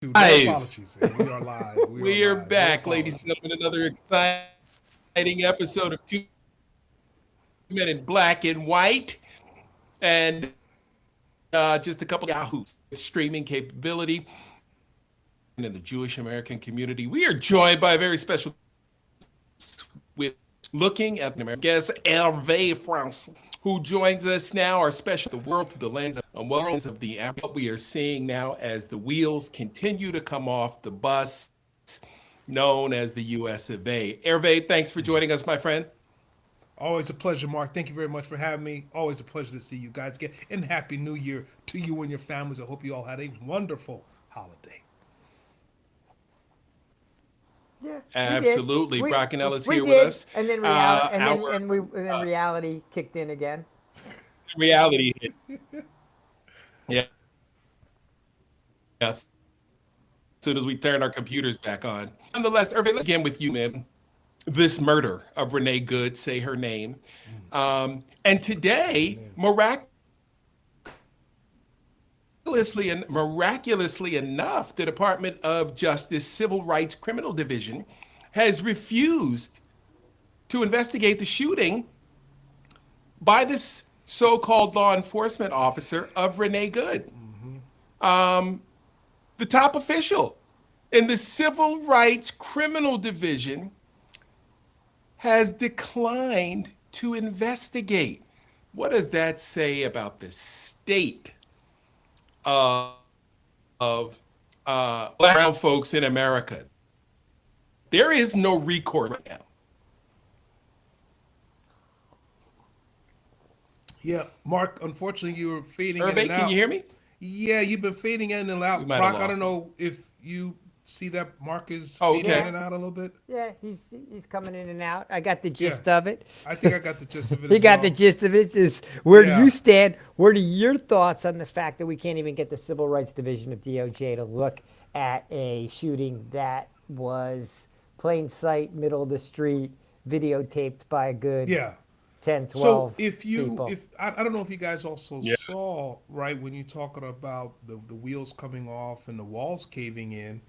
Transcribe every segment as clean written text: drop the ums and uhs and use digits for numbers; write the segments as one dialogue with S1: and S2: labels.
S1: No
S2: Live.
S1: apologies. And we are live. We are
S2: We are
S1: live. No
S2: back, ladies and
S1: apologies.
S2: gentlemen. Another exciting episode of 2 Men in Black and White. And just a couple of yahoos with streaming capability and in the Jewish American community. We are joined by a very special guest with looking at the American guest, Hervé France, who joins us now, our special the world through the lens of the African. What we are seeing now as the wheels continue to come off the bus known as the US of A. Hervé, thanks for joining us, my friend.
S1: Always a pleasure, Mark. Thank you very much for having me. Always a pleasure to see you guys again. And Happy New Year to you and your families. I hope you all had a wonderful holiday.
S3: Yeah, we did.
S2: Absolutely. Brock and Ellis
S3: We
S2: here with
S3: did,
S2: us.
S3: and then reality,
S2: Our
S3: reality kicked in again.
S2: reality hit. Yeah. As soon as we turn our computers back on. Nonetheless, Hervé, let's begin with you, man. This murder of Renee Good, say her name. And today, miraculously enough, the Department of Justice Civil Rights Criminal Division has refused to investigate the shooting by this so-called law enforcement officer of Renee Good, the top official in the Civil Rights Criminal Division has declined to investigate. What does that say about the state of black and brown folks in America? There is no recourse right now.
S1: Yeah, Mark, unfortunately, you were fading in and
S2: Hervé, can you
S1: out.
S2: hear me?
S1: Yeah, you've been fading in and
S2: We
S1: out.
S2: might have
S1: Brock, I
S2: lost
S1: don't
S2: him.
S1: know if you see that Mark is
S2: Oh,
S1: fading in
S2: okay.
S3: Yeah,
S1: and out a little bit.
S3: yeah, he's coming in and out. I got the
S1: Yeah,
S3: gist of it.
S1: I think I got the gist of it
S3: He
S1: as
S3: got the
S1: well.
S3: gist of it. Is where do
S1: Yeah.
S3: you stand? What are your thoughts on the fact that we can't even get the Civil Rights Division of DOJ to look at a shooting that was plain sight, middle of the street, videotaped by a good
S1: Yeah.
S3: 10,
S1: So
S3: 12
S1: if you
S3: people?
S1: if I don't know if you guys also
S2: Yeah.
S1: saw right when you talking about the wheels coming off and the walls caving in,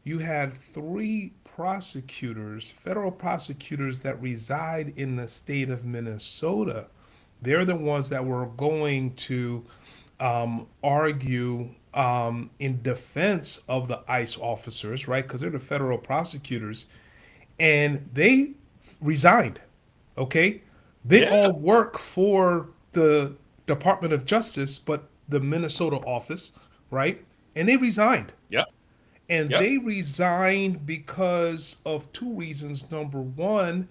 S1: you had three prosecutors, federal prosecutors that reside in the state of Minnesota. They're the ones that were going to argue in defense of the ICE officers, right? Because they're the federal prosecutors, and they resigned. Okay, they all
S2: Yeah.
S1: work for the Department of Justice, but the Minnesota office, right? And they resigned.
S2: Yep.
S1: And
S2: Yep.
S1: they resigned because of two reasons. Number one,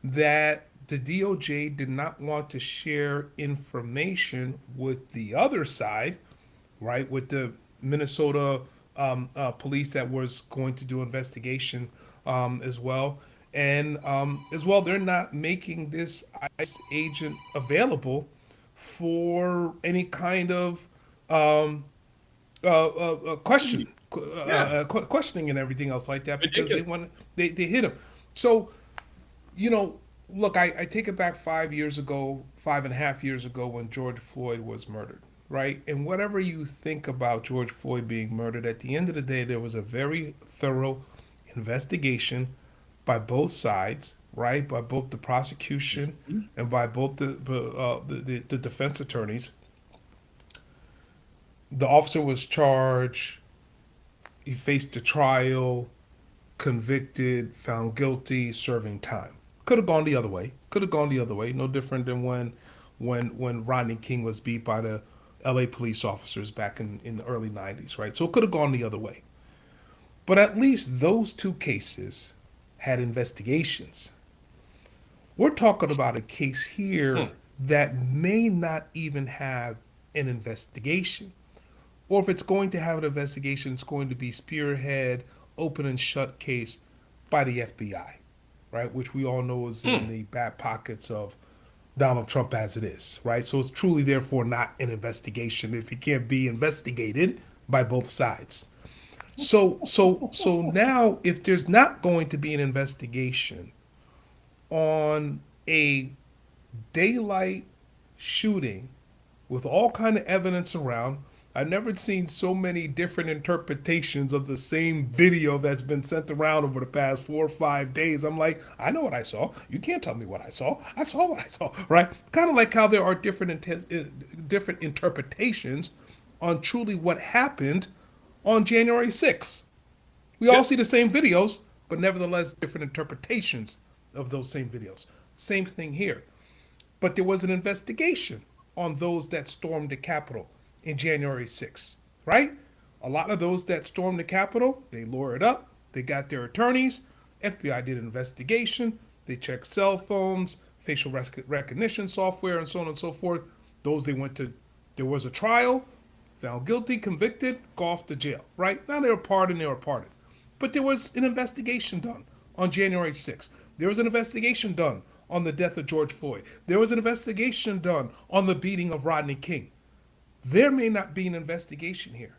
S1: that the DOJ did not want to share information with the other side, right? With the Minnesota police that was going to do investigation as well. And as well, they're not making this ICE agent available for any kind of question,
S2: Yeah.
S1: questioning and everything else like that because they
S2: Ridiculous.
S1: want they hit him. So you know, look, I take it back 5 years ago, 5.5 years ago when George Floyd was murdered, right? And whatever you think about George Floyd being murdered, at the end of the day, there was a very thorough investigation by both sides, right? By both the prosecution and by both the defense attorneys. The officer was charged. He faced a trial, convicted, found guilty, serving time. Could have gone the other way. Could have gone the other way. No different than when Rodney King was beat by the LA police officers back in the early 90s, right? So it could have gone the other way. But at least those two cases had investigations. We're talking about a case here
S2: Hmm.
S1: that may not even have an investigation. Or if it's going to have an investigation, it's going to be spearhead, open and shut case by the FBI, right? Which we all know is in
S2: Hmm.
S1: the back pockets of Donald Trump as it is, right? So it's truly, therefore, not an investigation if it can't be investigated by both sides. So now, if there's not going to be an investigation on a daylight shooting with all kind of evidence around, I've never seen so many different interpretations of the same video that's been sent around over the past 4 or 5 days. I'm like, I know what I saw. You can't tell me what I saw. I saw what I saw, right? Kind of like how there are different interpretations on truly what happened on January 6th. We all
S2: Yep.
S1: see the same videos, but nevertheless different interpretations of those same videos. Same thing here. But there was an investigation on those that stormed the Capitol in January 6th, right? A lot of those that stormed the Capitol, they lawyered up, they got their attorneys. FBI did an investigation, they checked cell phones, facial recognition software, and so on and so forth. Those they went to, there was a trial, found guilty, convicted, go off to jail, right? Now they were pardoned, they were pardoned. But there was an investigation done on January 6th. There was an investigation done on the death of George Floyd. There was an investigation done on the beating of Rodney King. There may not be an investigation here.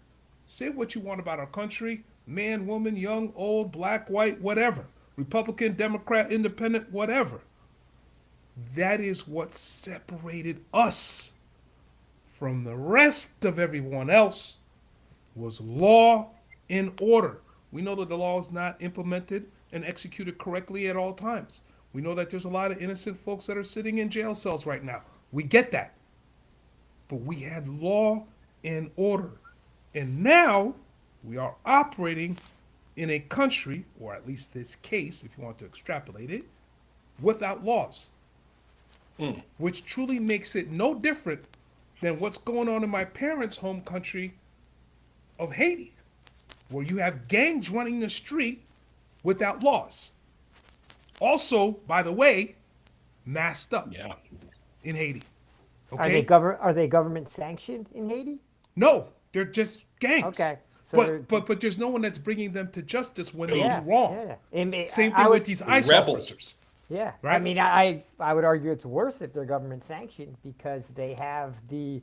S1: Say what you want about our country, man, woman, young, old, black, white, whatever, Republican, Democrat, Independent, whatever. That is what separated us from the rest of everyone else was law and order. We know that the law is not implemented and executed correctly at all times. We know that there's a lot of innocent folks that are sitting in jail cells right now. We get that. But we had law and order. And now we are operating in a country, or at least this case, if you want to extrapolate it, without laws. Which truly makes it no different than what's going on in my parents' home country of Haiti, where you have gangs running the street without laws. Also, by the way, masked up
S2: Yeah.
S1: in Haiti.
S3: Are they
S1: Okay?
S3: are they government sanctioned in Haiti?
S1: No, they're just gangs.
S3: Okay, so they're-
S1: but there's no one that's bringing them to justice when they
S3: Yeah,
S1: do wrong.
S3: yeah.
S1: Same
S3: I
S1: thing
S3: would-
S1: with these ICE
S2: Rebels.
S1: officers.
S3: Yeah, I
S1: Right?
S3: mean, I would argue it's worse if they're government sanctioned because they have the,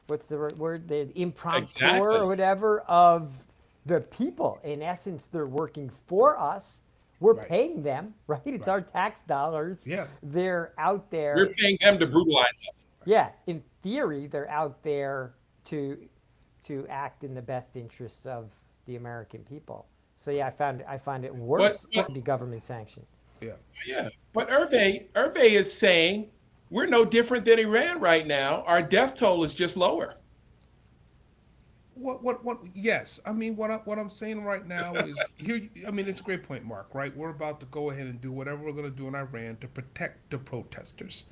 S3: what's the right word, the impromptu
S2: Exactly.
S3: or whatever of the people. In essence, they're working for us. We're
S1: Right.
S3: paying them, right? It's our tax dollars.
S1: Yeah.
S3: They're out there.
S2: We're paying them to brutalize us.
S3: Yeah, in theory, they're out there to act in the best interests of the American people. So yeah, I find it worse
S2: but-
S3: to be government sanctioned.
S1: Yeah.
S2: Yeah. But Hervé is saying we're no different than Iran right now. Our death toll is just lower.
S1: What? Yes. I mean, what I'm saying right now is here. I mean, it's a great point, Mark. Right? We're about to go ahead and do whatever we're going to do in Iran to protect the protesters.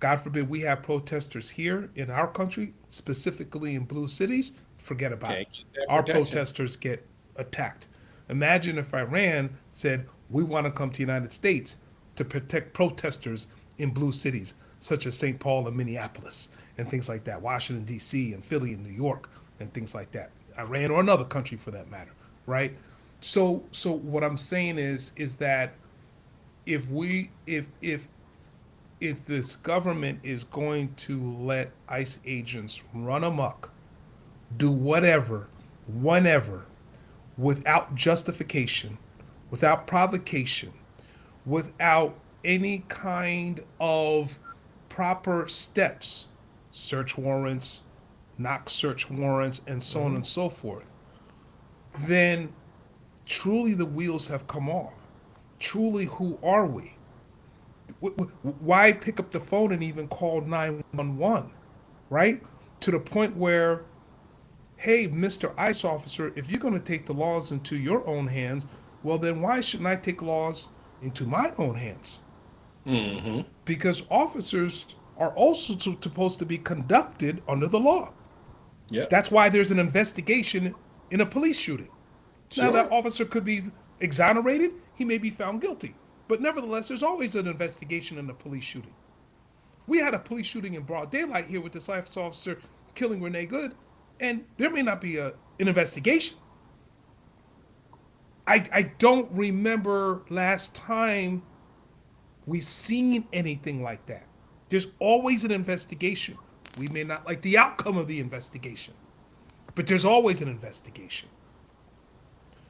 S1: God forbid we have protesters here in our country, specifically in blue cities. Forget about
S2: Can't
S1: it.
S2: get that
S1: Our
S2: protection.
S1: protesters get attacked. Imagine if Iran said, we want to come to the United States to protect protesters in blue cities, such as St. Paul and Minneapolis, and things like that, Washington, D.C., and Philly and New York, and things like that. Iran or another country for that matter, right? So what I'm saying is that if this government is going to let ICE agents run amok, do whatever, whenever, without justification, without provocation, without any kind of proper steps, search warrants, knock search warrants, and so on and so forth, then truly the wheels have come off. Truly, who are we? Why pick up the phone and even call 911, right? To the point where, hey, Mr. ICE officer, if you're going to take the laws into your own hands, well, then why shouldn't I take laws into my own hands? Because officers are also supposed to be conducted under the law.
S2: Yeah.
S1: That's why there's an investigation in a police shooting. Now,
S2: Sure.
S1: that officer could be exonerated, he may be found guilty. But nevertheless, there's always an investigation in a police shooting. We had a police shooting in broad daylight here with this ICE officer killing Renee Good, and there may not be an investigation. I don't remember last time we've seen anything like that. There's always an investigation. We may not like the outcome of the investigation, but there's always an investigation.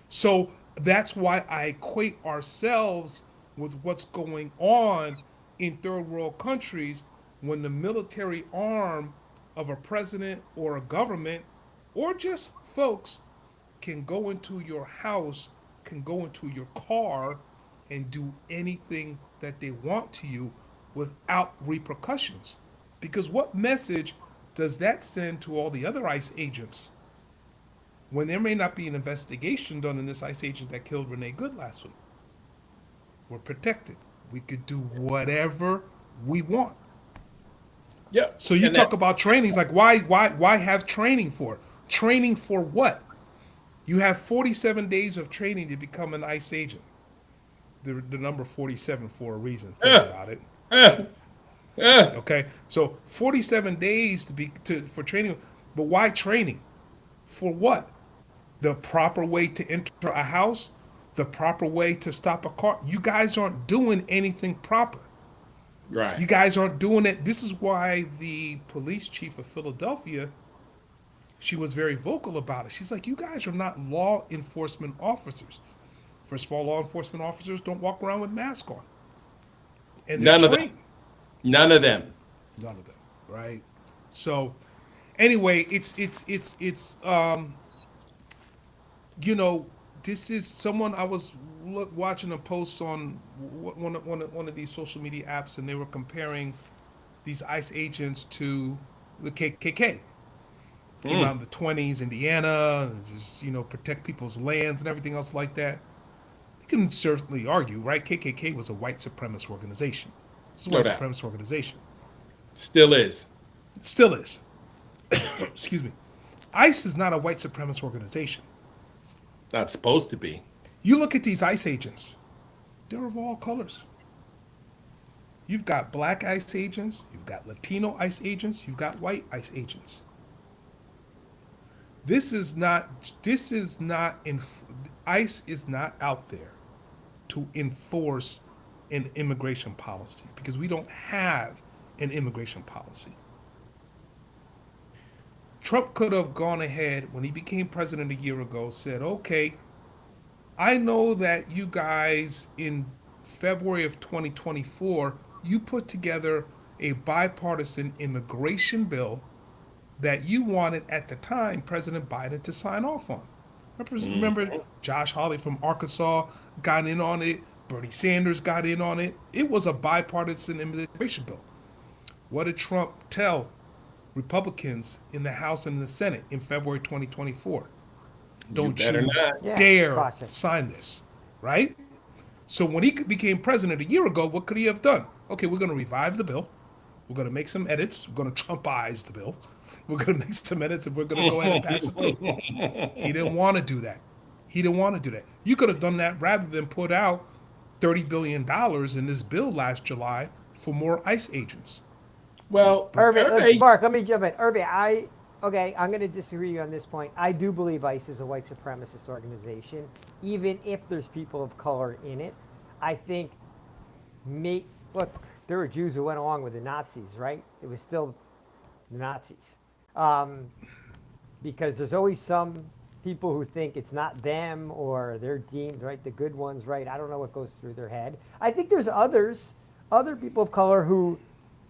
S1: So that's why I equate ourselves with what's going on in third world countries when the military arm of a president or a government or just folks can go into your house, can go into your car, and do anything that they want to you without repercussions. Because what message does that send to all the other ICE agents when there may not be an investigation done in this ICE agent that killed Renee Good last week? We're protected. We could do whatever we want.
S2: Yeah.
S1: So you
S2: And
S1: talk
S2: that's-
S1: about training. It's like, why have training for? Training for what? You have 47 days of training to become an ICE agent. The number 47 for a reason. Think about it. Okay, so 47 days for training, but why training? For what? The proper way to enter a house, the proper way to stop a car. You guys aren't doing anything proper.
S2: Right.
S1: You guys aren't doing it. This is why the police chief of Philadelphia, she was very vocal about it. She's like, you guys are not law enforcement officers. First of all, law enforcement officers don't walk around with masks on. And they're
S2: None of them.
S1: trained.
S2: None of them.
S1: None of them, right? So, anyway, it's you know, this is someone I was watching a post on one of these social media apps, and they were comparing these ICE agents to the KKK. Came out in the 20s, Indiana, and just, you know, protect people's lands and everything else like that. You can certainly argue, right? KKK was a white supremacist organization. It's a
S2: No
S1: white
S2: doubt.
S1: supremacist organization.
S2: Still is.
S1: It still is. Excuse me. ICE is not a white supremacist organization.
S2: Not supposed to be.
S1: You look at these ICE agents, they're of all colors. You've got black ICE agents, you've got Latino ICE agents, you've got white ICE agents. ICE is not out there to enforce an immigration policy because we don't have an immigration policy. Trump could have gone ahead when he became president a year ago, said, okay, I know that you guys in February of 2024, you put together a bipartisan immigration bill that you wanted at the time President Biden to sign off on. Remember Josh Hawley from Arkansas got in on it, Bernie Sanders got in on it. It was a bipartisan immigration bill. What did Trump tell Republicans in the House and in the Senate in February 2024? Don't
S2: better
S1: you
S2: not.
S3: Yeah,
S1: dare
S3: cautious.
S1: sign this, right? So when he became president a year ago, what could he have done? Okay, we're going to revive the bill. We're going to make some edits. We're going to Trumpize the bill. We're going to make some edits and we're going to go ahead and pass it through. He didn't want to do that. He didn't want to do that. You could have done that rather than put out $30 billion in this bill last July for more ICE agents.
S2: Well,
S3: Irving,
S2: okay.
S3: Mark, let me jump in. Irving, I'm going to disagree with you on this point. I do believe ICE is a white supremacist organization, even if there's people of color in it. I think, look, there were Jews who went along with the Nazis, right? It was still the Nazis. Because there's always some people who think it's not them or they're deemed, right, the good ones, right? I don't know what goes through their head. I think there's other people of color who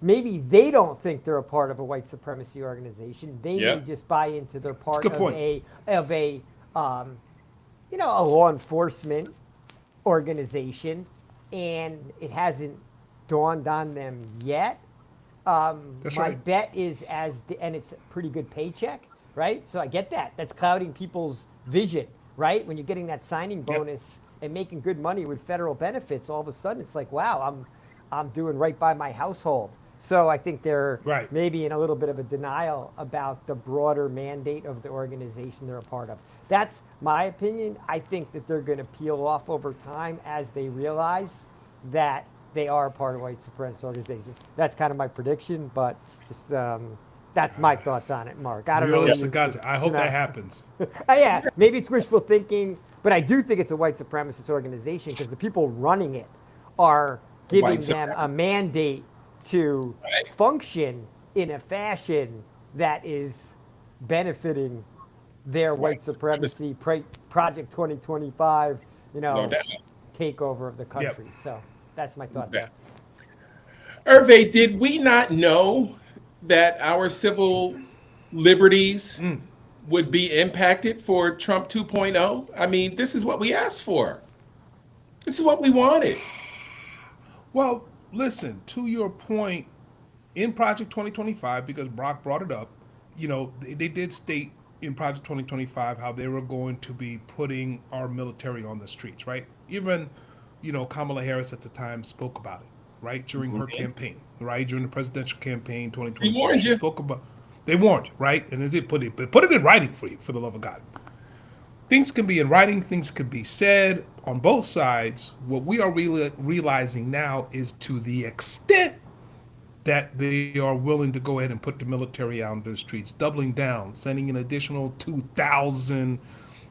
S3: maybe they don't think they're a part of a white supremacy organization. They
S2: Yeah.
S3: may just buy into they're part
S1: Good
S3: of
S1: point.
S3: a law enforcement organization, and it hasn't dawned on them yet.
S1: That's
S3: My
S1: right.
S3: bet is and it's a pretty good paycheck, right? So I get that. That's clouding people's vision, right? When you're getting that signing bonus and making good money with federal benefits, all of a sudden it's like, wow, I'm doing right by my household. So I think they're
S1: Right.
S3: maybe in a little bit of a denial about the broader mandate of the organization they're a part of. That's my opinion. I think that they're going to peel off over time as they realize that they are a part of white supremacist organization. That's kind of my prediction, but just that's my thoughts on it, Mark. I don't know.
S1: Realistic gods. I hope
S3: you know.
S1: that happens.
S3: Yeah, maybe it's wishful thinking, but I do think it's a white supremacist organization because the people running it are giving
S2: White
S3: them a
S2: supremacist.
S3: mandate to
S2: Right.
S3: function in a fashion that is benefiting their white supremacy Project 2025,
S2: No doubt.
S3: takeover of the country. So that's my thought.
S2: Yeah. Hervé, did we not know that our civil liberties would be impacted for Trump 2.0? I mean, this is what we asked for. This is what we wanted.
S1: Well, listen, to your point, in Project 2025, because Brock brought it up, they did state in Project 2025 how they were going to be putting our military on the streets, right? Even, Kamala Harris at the time spoke about it, right? During her campaign, right? During the presidential campaign
S2: We
S1: 2024.
S2: warned
S1: She
S2: you.
S1: spoke about, they warned, right? And they put it in writing for you, for the love of God. Things can be in writing, things could be said on both sides. What we are really realizing now is to the extent that they are willing to go ahead and put the military out on the streets, doubling down, sending an additional 2,000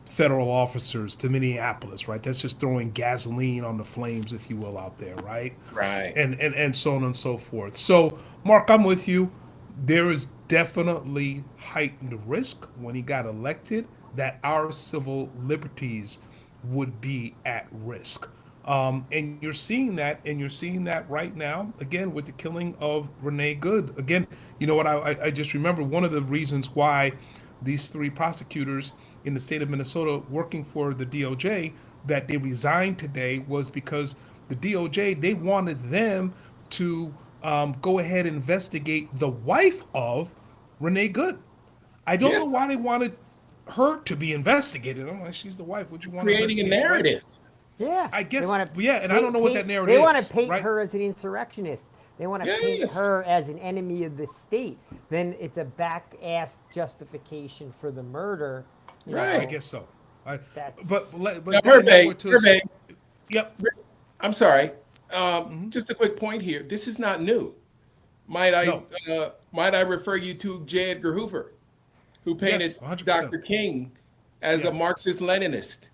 S1: federal officers to Minneapolis, right? That's just throwing gasoline on the flames, if you will, out there, right?
S2: Right.
S1: And so on and so forth. So, Mark, I'm with you. There is definitely heightened risk when he got elected that our civil liberties would be at risk. And you're seeing that, and you're seeing that right now, again, with the killing of Renee Good. Again, you know what? I just remember one of the reasons why these three prosecutors in the state of Minnesota working for the DOJ that they resigned today was because the DOJ, they wanted them to go ahead and investigate the wife of Renee Good. I don't
S2: Yeah.
S1: know why they wanted her to be investigated. I'm like, she's the wife. Would you want
S2: Creating a
S1: to investigate?
S2: narrative.
S3: Yeah,
S1: I guess,
S3: they wanna
S1: yeah, and I don't know what that narrative
S3: They want
S1: is,
S3: to paint
S1: right?
S3: her as an insurrectionist. They want to paint
S2: Yes.
S3: her as an enemy of the state. Then it's a back-ass justification for the murder. you
S2: Right.
S1: I guess so.
S3: That's-
S1: But
S2: Now,
S1: then that
S2: Hervé,
S1: were to-
S2: Hervé,
S1: Yep.
S2: I'm sorry. Just a quick point here. This is not new. Might I
S1: No.
S2: might I refer you to J. Edgar Hoover, who painted
S1: Yes, 100%.
S2: Dr. King as
S1: Yeah.
S2: a Marxist Leninist,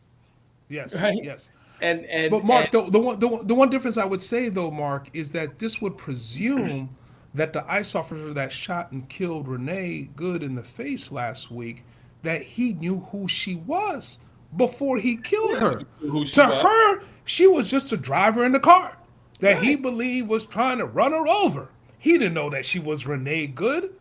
S1: Yes.
S2: right?
S1: Yes.
S2: And
S1: But Mark, the one difference I would say though, Mark, is that this would presume that the ICE officer that shot and killed Renee Good in the face last week, that he knew who she was before he killed her.
S2: Who she
S1: To
S2: was.
S1: her, she was just a driver in the car that he
S2: Right.
S1: believed was trying to run her over. He didn't know that she was Renee Good.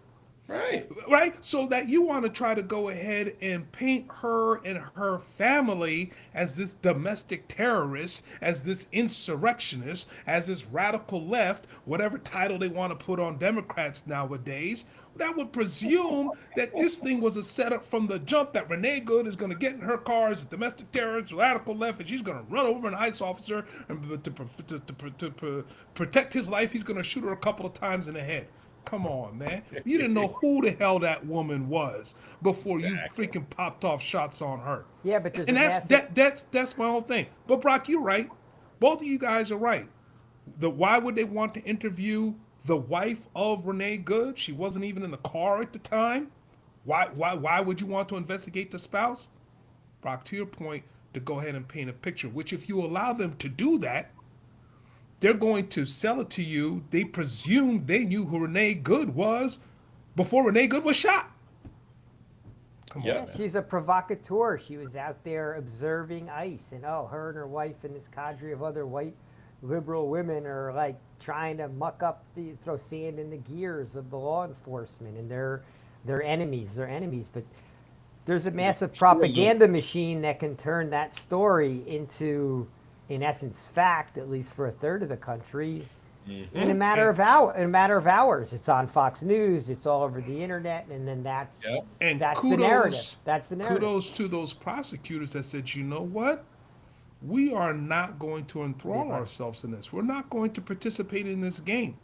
S2: right.
S1: Right? So that you want to try to go ahead and paint her and her family as this domestic terrorist, as this insurrectionist, as this radical left, whatever title they want to put on Democrats nowadays, that would presume that this thing was a setup from the jump that Renee Good is going to get in her car as a domestic terrorist, radical left, and she's going to run over an ICE officer and to protect his life, he's going to shoot her a couple of times in the head. Come on, man. You didn't know who the hell that woman was before you freaking popped off shots on her.
S3: Yeah, but there's
S1: And
S3: a
S1: that's
S3: massive-
S1: that's my whole thing. But Brock, you're right. Both of you guys are right. Why would they want to interview the wife of Renee Good? She wasn't even in the car at the time. Why would you want to investigate the spouse? Brock, to your point, to go ahead and paint a picture, which if you allow them to do that, they're going to sell it to you. They presume they knew who Renee Good was before Renee Good was shot. Come
S2: Yeah.
S1: on, man.
S3: She's a provocateur. She was out there observing ICE, and her and her wife and this cadre of other white liberal women are like trying to muck up, throw sand in the gears of the law enforcement, and they're enemies. They're enemies, but there's a massive propaganda machine that can turn that story into, in essence, fact, at least for a third of the country, in a matter of hours. It's on Fox News. It's all over the internet, and then that's
S2: Yep.
S1: And
S3: that's
S1: kudos,
S3: the narrative. That's the narrative.
S1: Kudos to those prosecutors that said, you know what? We are not going to enthrall ourselves in this. We're not going to participate in this game.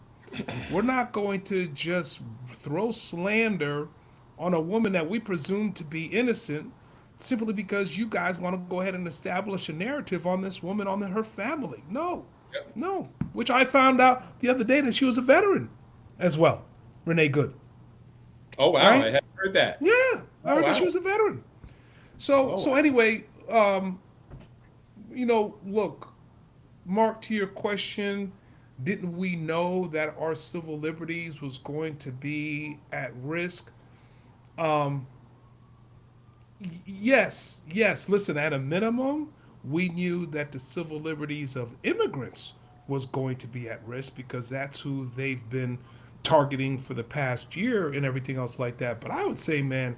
S1: We're not going to just throw slander on a woman that we presume to be innocent simply because you guys want to go ahead and establish a narrative on this woman, on her family. No, no. Which I found out the other day that she was a veteran as well, Renee Good.
S2: Oh wow,
S1: Right?
S2: I hadn't heard that.
S1: Yeah, I heard that she
S2: wow.
S1: was a veteran. So
S2: Oh,
S1: so
S2: wow.
S1: anyway, look, Mark, to your question, didn't we know that our civil liberties was going to be at risk? Yes. Listen, at a minimum, we knew that the civil liberties of immigrants was going to be at risk because that's who they've been targeting for the past year and everything else like that. But I would say, man,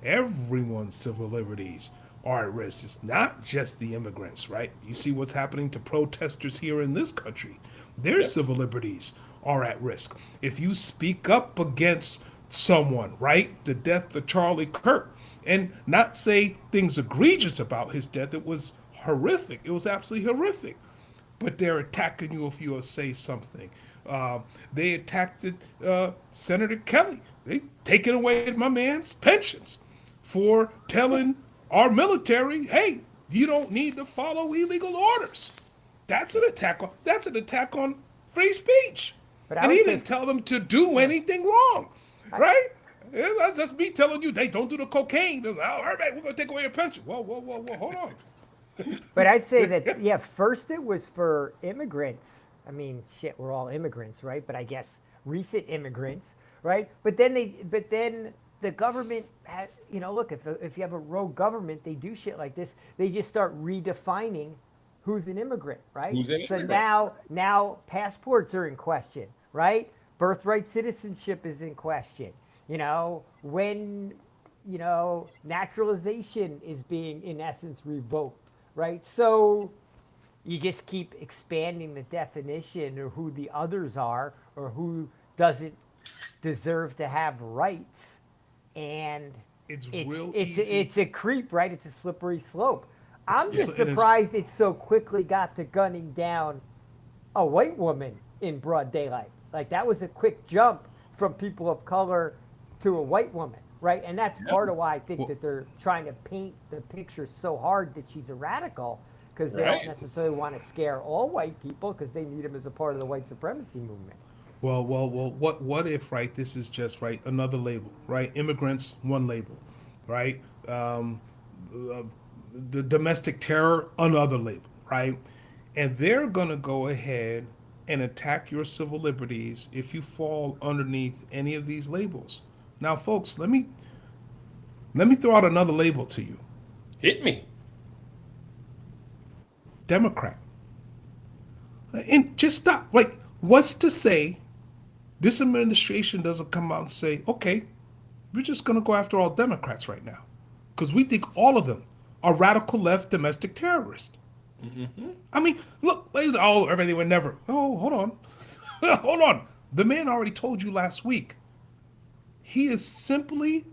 S1: Everyone's civil liberties are at risk. It's not just the immigrants, right? You see what's happening to protesters here in this country. Their
S2: Yep.
S1: civil liberties are at risk. If you speak up against someone, right, the death of Charlie Kirk, and not say things egregious about his death, it was horrific. It was absolutely horrific, but they're attacking you if you say something. They attacked Senator Kelly. They taken away my man's pensions for telling our military, "Hey, you don't need to follow illegal orders." That's an attack on free speech.
S3: But I
S1: And
S3: would
S1: he
S3: say,
S1: didn't tell them to do anything wrong, right? That's just me telling you, "Hey, don't do the cocaine." It was, "Oh, all right, we're gonna take away your pension." Whoa, whoa, whoa, whoa, hold on.
S3: but I'd say that yeah, first it was for immigrants. I mean, shit, we're all immigrants, right? But I guess recent immigrants, right? But then the government had, look, if you have a rogue government, they do shit like this. They just start redefining who's an immigrant, right?
S2: Who's an
S3: So
S2: immigrant?
S3: now passports are in question, right? Birthright citizenship is in question. When naturalization is being in essence revoked, right? So you just keep expanding the definition or who the others are or who doesn't deserve to have rights, and
S1: It's
S3: it's
S1: real
S3: it's
S1: easy.
S3: it's a creep, right? It's a slippery slope. I'm
S1: It's-
S3: just
S1: it is-
S3: surprised it so quickly got to gunning down a white woman in broad daylight. Like that was a quick jump from people of color to a white woman, right? And that's part of why I think that they're trying to paint the picture so hard that she's a radical, because they
S2: Right.
S3: don't necessarily want to scare all white people because they need them as a part of the white supremacy movement.
S1: Well. What if, right? This is just right. Another label, right? Immigrants, one label, right? Uh, the domestic terror, another label, right? And they're gonna go ahead and attack your civil liberties if you fall underneath any of these labels. Now, folks, let me throw out another label to you:
S2: Hit me.
S1: Democrat. And just stop. Like, what's to say this administration doesn't come out and say, "Okay, we're just going to go after all Democrats right now because we think all of them are radical left domestic terrorists." I mean, look, ladies, oh, everything would never. Oh, hold on. Hold on. The man already told you last week. He is simply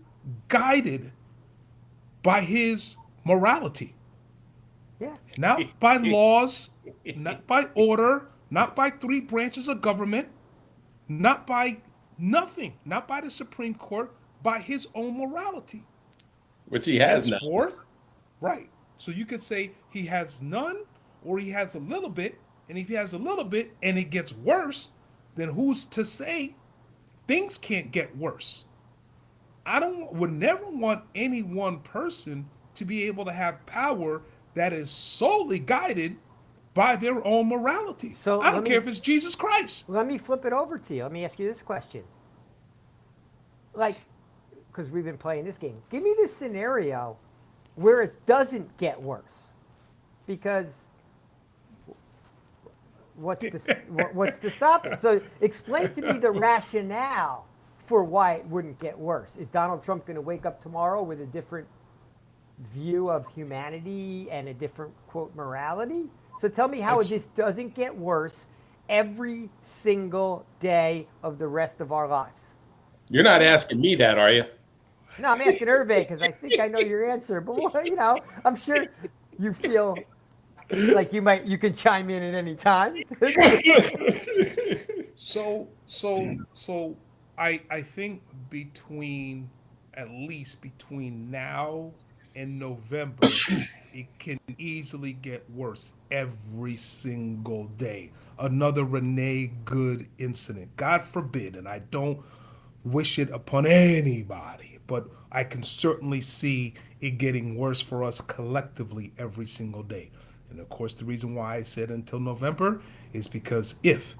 S1: guided by his morality,
S3: Yeah.
S1: not by laws, not by order, not by three branches of government, not by nothing, not by the Supreme Court, by his own morality.
S2: Which he has now.
S1: Henceforth, right. So you could say he has none or he has a little bit, and if he has a little bit and it gets worse, then who's to say things can't get worse? Would never want any one person to be able to have power that is solely guided by their own morality.
S3: So
S1: I
S3: let
S1: don't
S3: me-
S1: care if it's Jesus Christ.
S3: Let me flip it over to you. Let me ask you this question. Like, because we've been playing this game, give me this scenario where it doesn't get worse. Because what's to stop it? So explain to me the rationale for why it wouldn't get worse. Is Donald Trump going to wake up tomorrow with a different view of humanity and a different, quote, morality? So tell me how it
S1: That's-
S3: just doesn't get worse every single day of the rest of our lives.
S2: You're not asking me that, are you?
S3: No, I'm asking Hervé because I think I know your answer. But I'm sure you feel like you can chime in at any time.
S1: So I think at least between now and November, it can easily get worse every single day. Another Renee Good incident. God forbid, and I don't wish it upon anybody, but I can certainly see it getting worse for us collectively every single day. And of course, the reason why I said until November is because if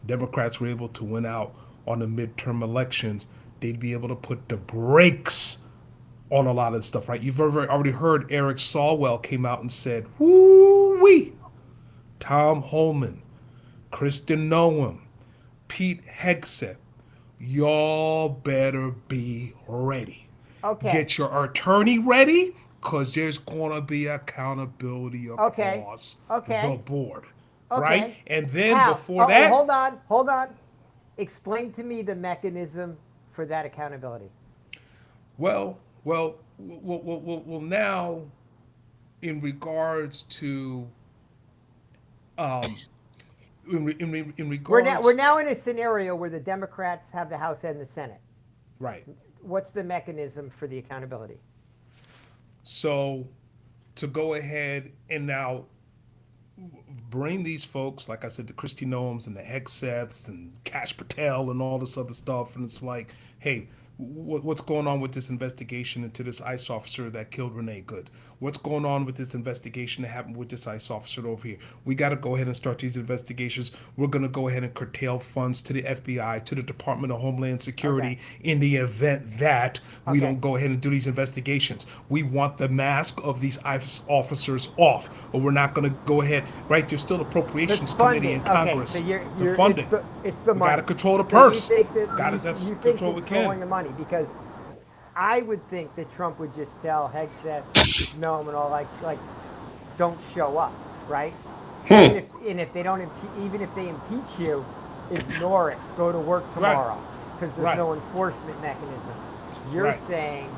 S1: Democrats were able to win out on the midterm elections, they'd be able to put the brakes on a lot of stuff, right? You've already heard Eric Swalwell came out and said, woo-wee, Tom Holman, Kristen Noem, Pete Hegseth, y'all better be ready.
S3: Okay.
S1: Get your attorney ready, because there's going to be accountability
S3: Okay.
S1: across
S3: Okay.
S1: the board. Right?
S3: Okay.
S1: And then
S3: How?
S1: before
S3: Oh,
S1: that,
S3: hold on. Explain to me the mechanism for that accountability.
S1: well, now in regards to, in regards,
S3: We're now in a scenario where the Democrats have the House and the Senate.
S1: right.
S3: What's the mechanism for the accountability?
S1: So to go ahead and now bring these folks, like I said, the Christy Noems and the Hegseths and Kash Patel and all this other stuff, and it's like, hey, what's going on with this investigation into this ICE officer that killed Renee Good? What's going on with this investigation that happened with this ICE officer over here? We got to go ahead and start these investigations. We're going to go ahead and curtail funds to the FBI, to the Department of Homeland Security in the event that we
S3: Okay.
S1: don't go ahead and do these investigations. We want the mask of these ICE officers off, or we're not going to go ahead, right? There's still appropriations
S3: It's
S1: committee
S3: funding.
S1: in Congress.
S3: Okay, so
S1: The
S3: you're
S1: funding.
S3: it's the
S1: We
S3: money.
S1: got to control the
S3: So
S1: purse.
S3: You think that
S1: Got to
S3: you think
S1: control what we
S3: controlling
S1: can.
S3: the money, because I would think that Trump would just tell Hegseth, Noam, and all like, don't show up, right? And if they don't, even if they impeach you, ignore it. Go to work tomorrow, because there's
S1: Right.
S3: no enforcement mechanism. You're
S1: Right.
S3: saying,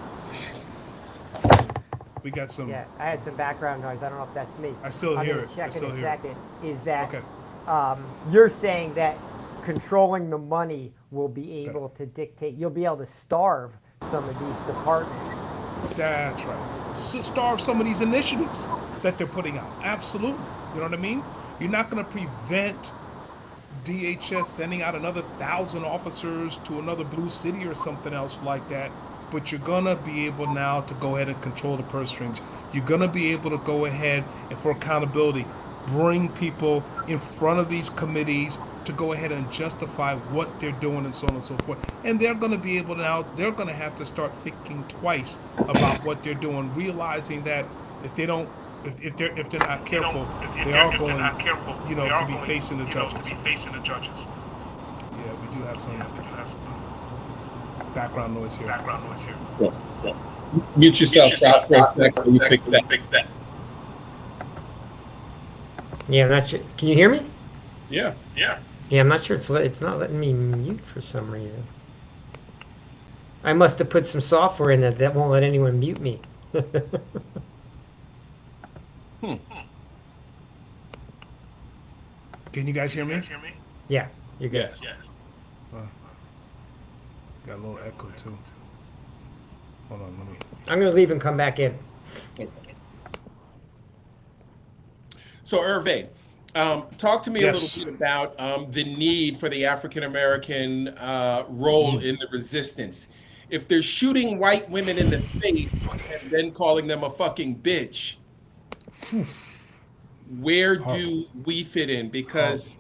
S1: We got some.
S3: yeah, I had some background noise. I don't know if that's me.
S1: I still
S3: I'm
S1: hear
S3: gonna
S1: it.
S3: check
S1: I still
S3: in a
S1: hear it.
S3: second. Is that
S1: Okay.
S3: you're saying that controlling the money will be able to dictate? You'll be able to starve some of these departments.
S1: That's right. Starve some of these initiatives that they're putting out. Absolutely. You know what I mean? You're not going to prevent DHS sending out another 1,000 officers to another blue city or something else like that, but you're going to be able now to go ahead and control the purse strings. You're going to be able to go ahead and, for accountability, bring people in front of these committees to go ahead and justify what they're doing and so on and so forth. And they're going to be able to now, they're going to have to start thinking twice about what they're doing, realizing that if they don't, if they're not careful, they are going, to be facing the judges. Yeah, we do have some background noise here.
S2: Mute yourself, Rob, for a second. You fix that.
S3: Yeah, I'm not sure. Can you hear me?
S2: Yeah.
S3: Yeah, I'm not sure. It's not letting me mute for some reason. I must have put some software in that won't let anyone mute me.
S1: Can you guys hear me?
S3: Yeah, you're good.
S2: Yes.
S1: Got a little echo too. Hold on, let me.
S3: I'm gonna leave and come back in.
S2: So, Hervé, talk to me
S1: Yes.
S2: a little bit about the need for the African American role in the resistance. If they're shooting white women in the face and then calling them a fucking bitch, where do we fit in? Because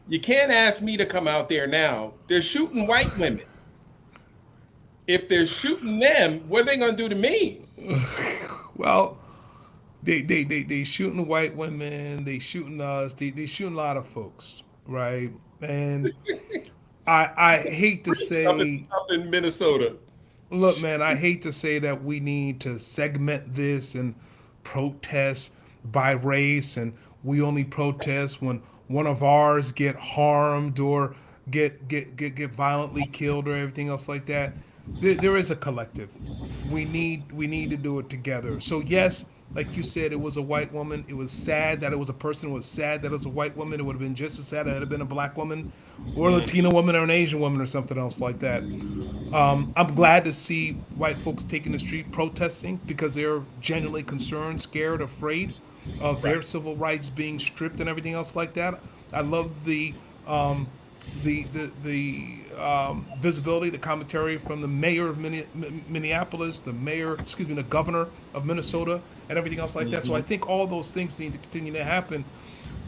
S2: you can't ask me to come out there now. They're shooting white women. If they're shooting them, what are they going to do to me?
S1: Well, they shooting the white women, they shooting us, they shooting a lot of folks, right? And I hate to say,
S2: Up in Minnesota.
S1: look, man, I hate to say that we need to segment this and protest by race, and we only protest when one of ours get harmed or get violently killed or everything else like that. There is a collective. We need to do it together. So yes, like you said, it was a white woman. It was sad that it was a person. It was sad that it was a white woman. It would have been just as sad if it had been a black woman or a Latina woman or an Asian woman or something else like that. I'm glad to see white folks taking the street protesting because they're genuinely concerned, scared, afraid of their civil rights being stripped and everything else like that. I love the visibility, the commentary from the mayor of Minneapolis, the governor of Minnesota, and everything else like that. So I think all those things need to continue to happen.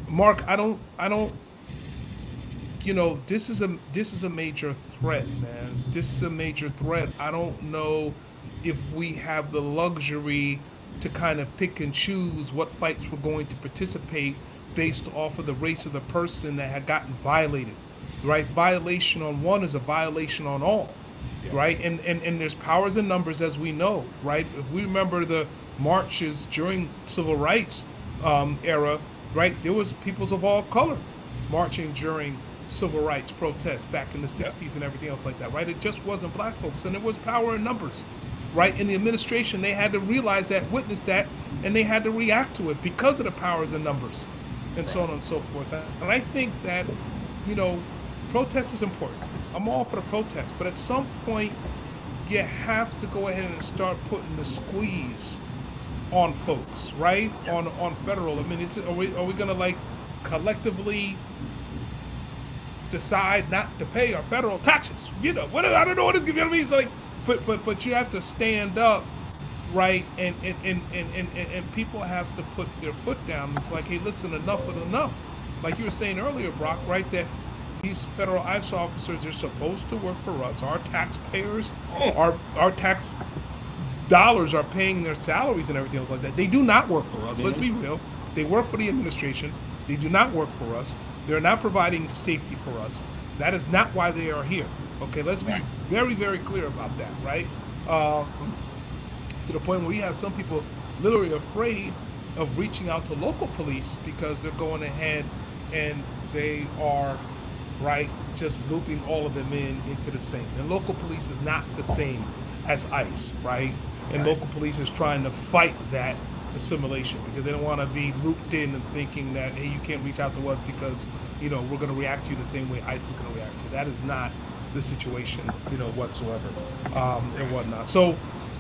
S1: Mark, I don't. This is a major threat, man. This is a major threat. I don't know if we have the luxury to kind of pick and choose what fights we're going to participate based off of the race of the person that had gotten violated. Right? Violation on one is a violation on all. right? And there's powers in numbers, as we know, right? If we remember the marches during civil rights era, right? There was peoples of all color marching during civil rights protests back in the 60s and everything else like that, right? It just wasn't black folks, and it was power in numbers, right? In the administration, they had to realize that, witness that, and they had to react to it because of the powers in numbers, and so on and so forth. And I think that, you know, protest is important. I'm all for the protest, but at some point, you have to go ahead and start putting the squeeze on folks, right? On federal. I mean, are we gonna like collectively decide not to pay our federal taxes? You know, whatever. I don't know what it's gonna be. It's like, but you have to stand up, right? And people have to put their foot down. It's like, hey, listen, enough is enough. Like you were saying earlier, Brock, right? That these federal ICE officers, they're supposed to work for us. Our taxpayers, our tax dollars are paying their salaries and everything else like that. They do not work for us. Let's be real. They work for the administration. They do not work for us. They're not providing safety for us. That is not why they are here. Okay, let's be very, very clear about that, right? To the point where we have some people literally afraid of reaching out to local police because they're going ahead and they are, right, just looping all of them into the same. And local police is not the same as ICE, right? And local police is trying to fight that assimilation because they don't want to be looped in and thinking that, hey, you can't reach out to us because, you know, we're going to react to you the same way ICE is going to react to you. That is not the situation, you know, whatsoever, and whatnot. So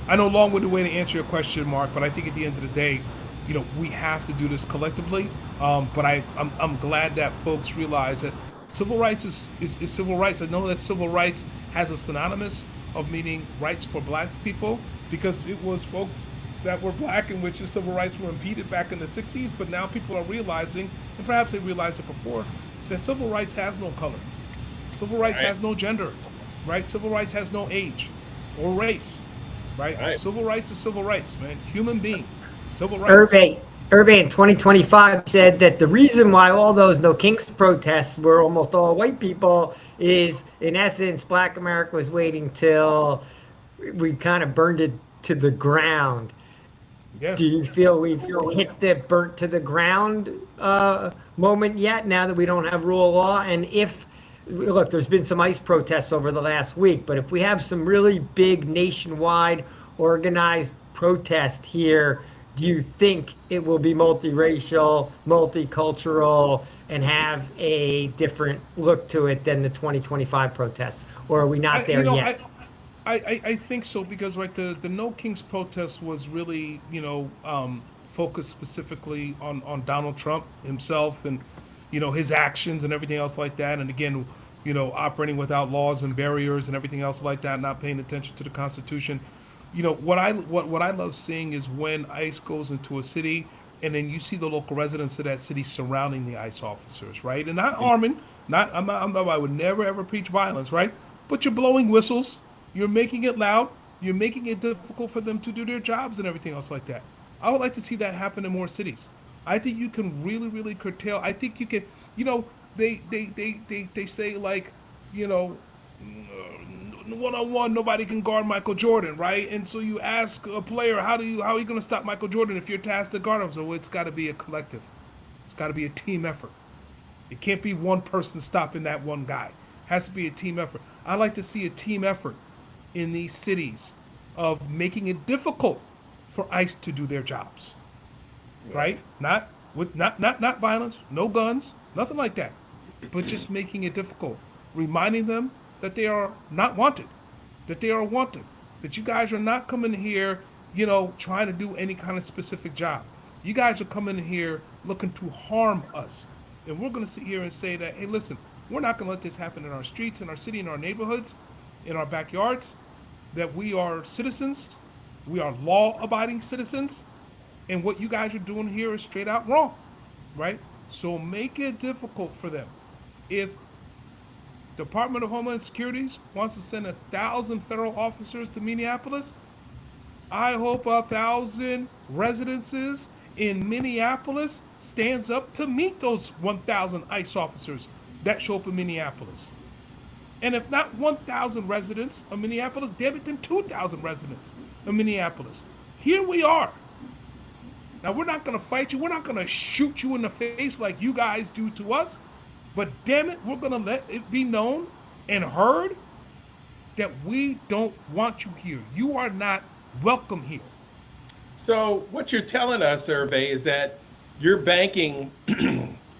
S1: I know long-winded way to answer your question, Mark, but I think at the end of the day, you know, we have to do this collectively. But I'm glad that folks realize that civil rights is civil rights. I know that civil rights has a synonymous of meaning rights for black people because it was folks that were black in which the civil rights were impeded back in the 60s, but now people are realizing, and perhaps they realized it before, that civil rights has no color. Civil rights has no gender, right? Civil rights has no age or race, right? Civil rights is civil rights, man. Human being, civil rights.
S3: Irving in 2025 said that the reason why all those No Kings protests were almost all white people is, in essence, Black America was waiting till we kind of burned it to the ground.
S1: Yeah.
S3: Do you feel we've hit the burnt to the ground moment yet, now that we don't have rule of law? And if, look, there's been some ICE protests over the last week, but if we have some really big nationwide organized protest here, do you think it will be multiracial, multicultural, and have a different look to it than the 2025 protests? Or are we not there yet?
S1: I think so because, right, the No Kings protest was really, you know, focused specifically on Donald Trump himself and, you know, his actions and everything else like that. And again, you know, operating without laws and barriers and everything else like that, not paying attention to the Constitution. You know, what I love seeing is when ICE goes into a city and then you see the local residents of that city surrounding the ICE officers, right? And not arming, I would never ever preach violence, right? But you're blowing whistles, you're making it loud, you're making it difficult for them to do their jobs and everything else like that. I would like to see that happen in more cities. I think you can really, really curtail. I think you can, you know, they say like, you know, one-on-one, nobody can guard Michael Jordan, right? And so you ask a player, how are you going to stop Michael Jordan if you're tasked to guard him? So it's got to be a collective. It's got to be a team effort. It can't be one person stopping that one guy. It has to be a team effort. I like to see a team effort in these cities of making it difficult for ICE to do their jobs, right? Not violence, no guns, nothing like that, but just making it difficult, reminding them that they are not wanted, that they are wanted, that you guys are not coming here, you know, trying to do any kind of specific job. You guys are coming here looking to harm us. And we're going to sit here and say that, hey, listen, we're not going to let this happen in our streets, in our city, in our neighborhoods, in our backyards, that we are citizens, we are law-abiding citizens, and what you guys are doing here is straight out wrong, right? So make it difficult for them. If Department of Homeland Security wants to send 1,000 federal officers to Minneapolis, I hope 1,000 residences in Minneapolis stands up to meet those 1,000 ICE officers that show up in Minneapolis. And if not 1,000 residents of Minneapolis, damn it, then 2,000 residents of Minneapolis. Here we are. Now, we're not going to fight you. We're not going to shoot you in the face like you guys do to us. But damn it, we're going to let it be known and heard that we don't want you here. You are not welcome here.
S2: So what you're telling us, Survey, is that you're banking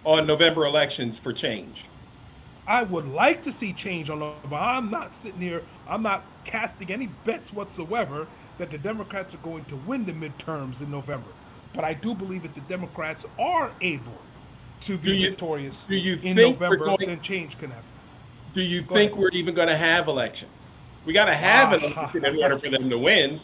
S2: on November elections for change.
S1: I would like to see change on November. I'm not sitting here, I'm not casting any bets whatsoever that the Democrats are going to win the midterms in November. But I do believe that the Democrats are able to be victorious in November, then change can happen.
S2: Do you think we're even going to have elections? We got to have an election in order for them to win.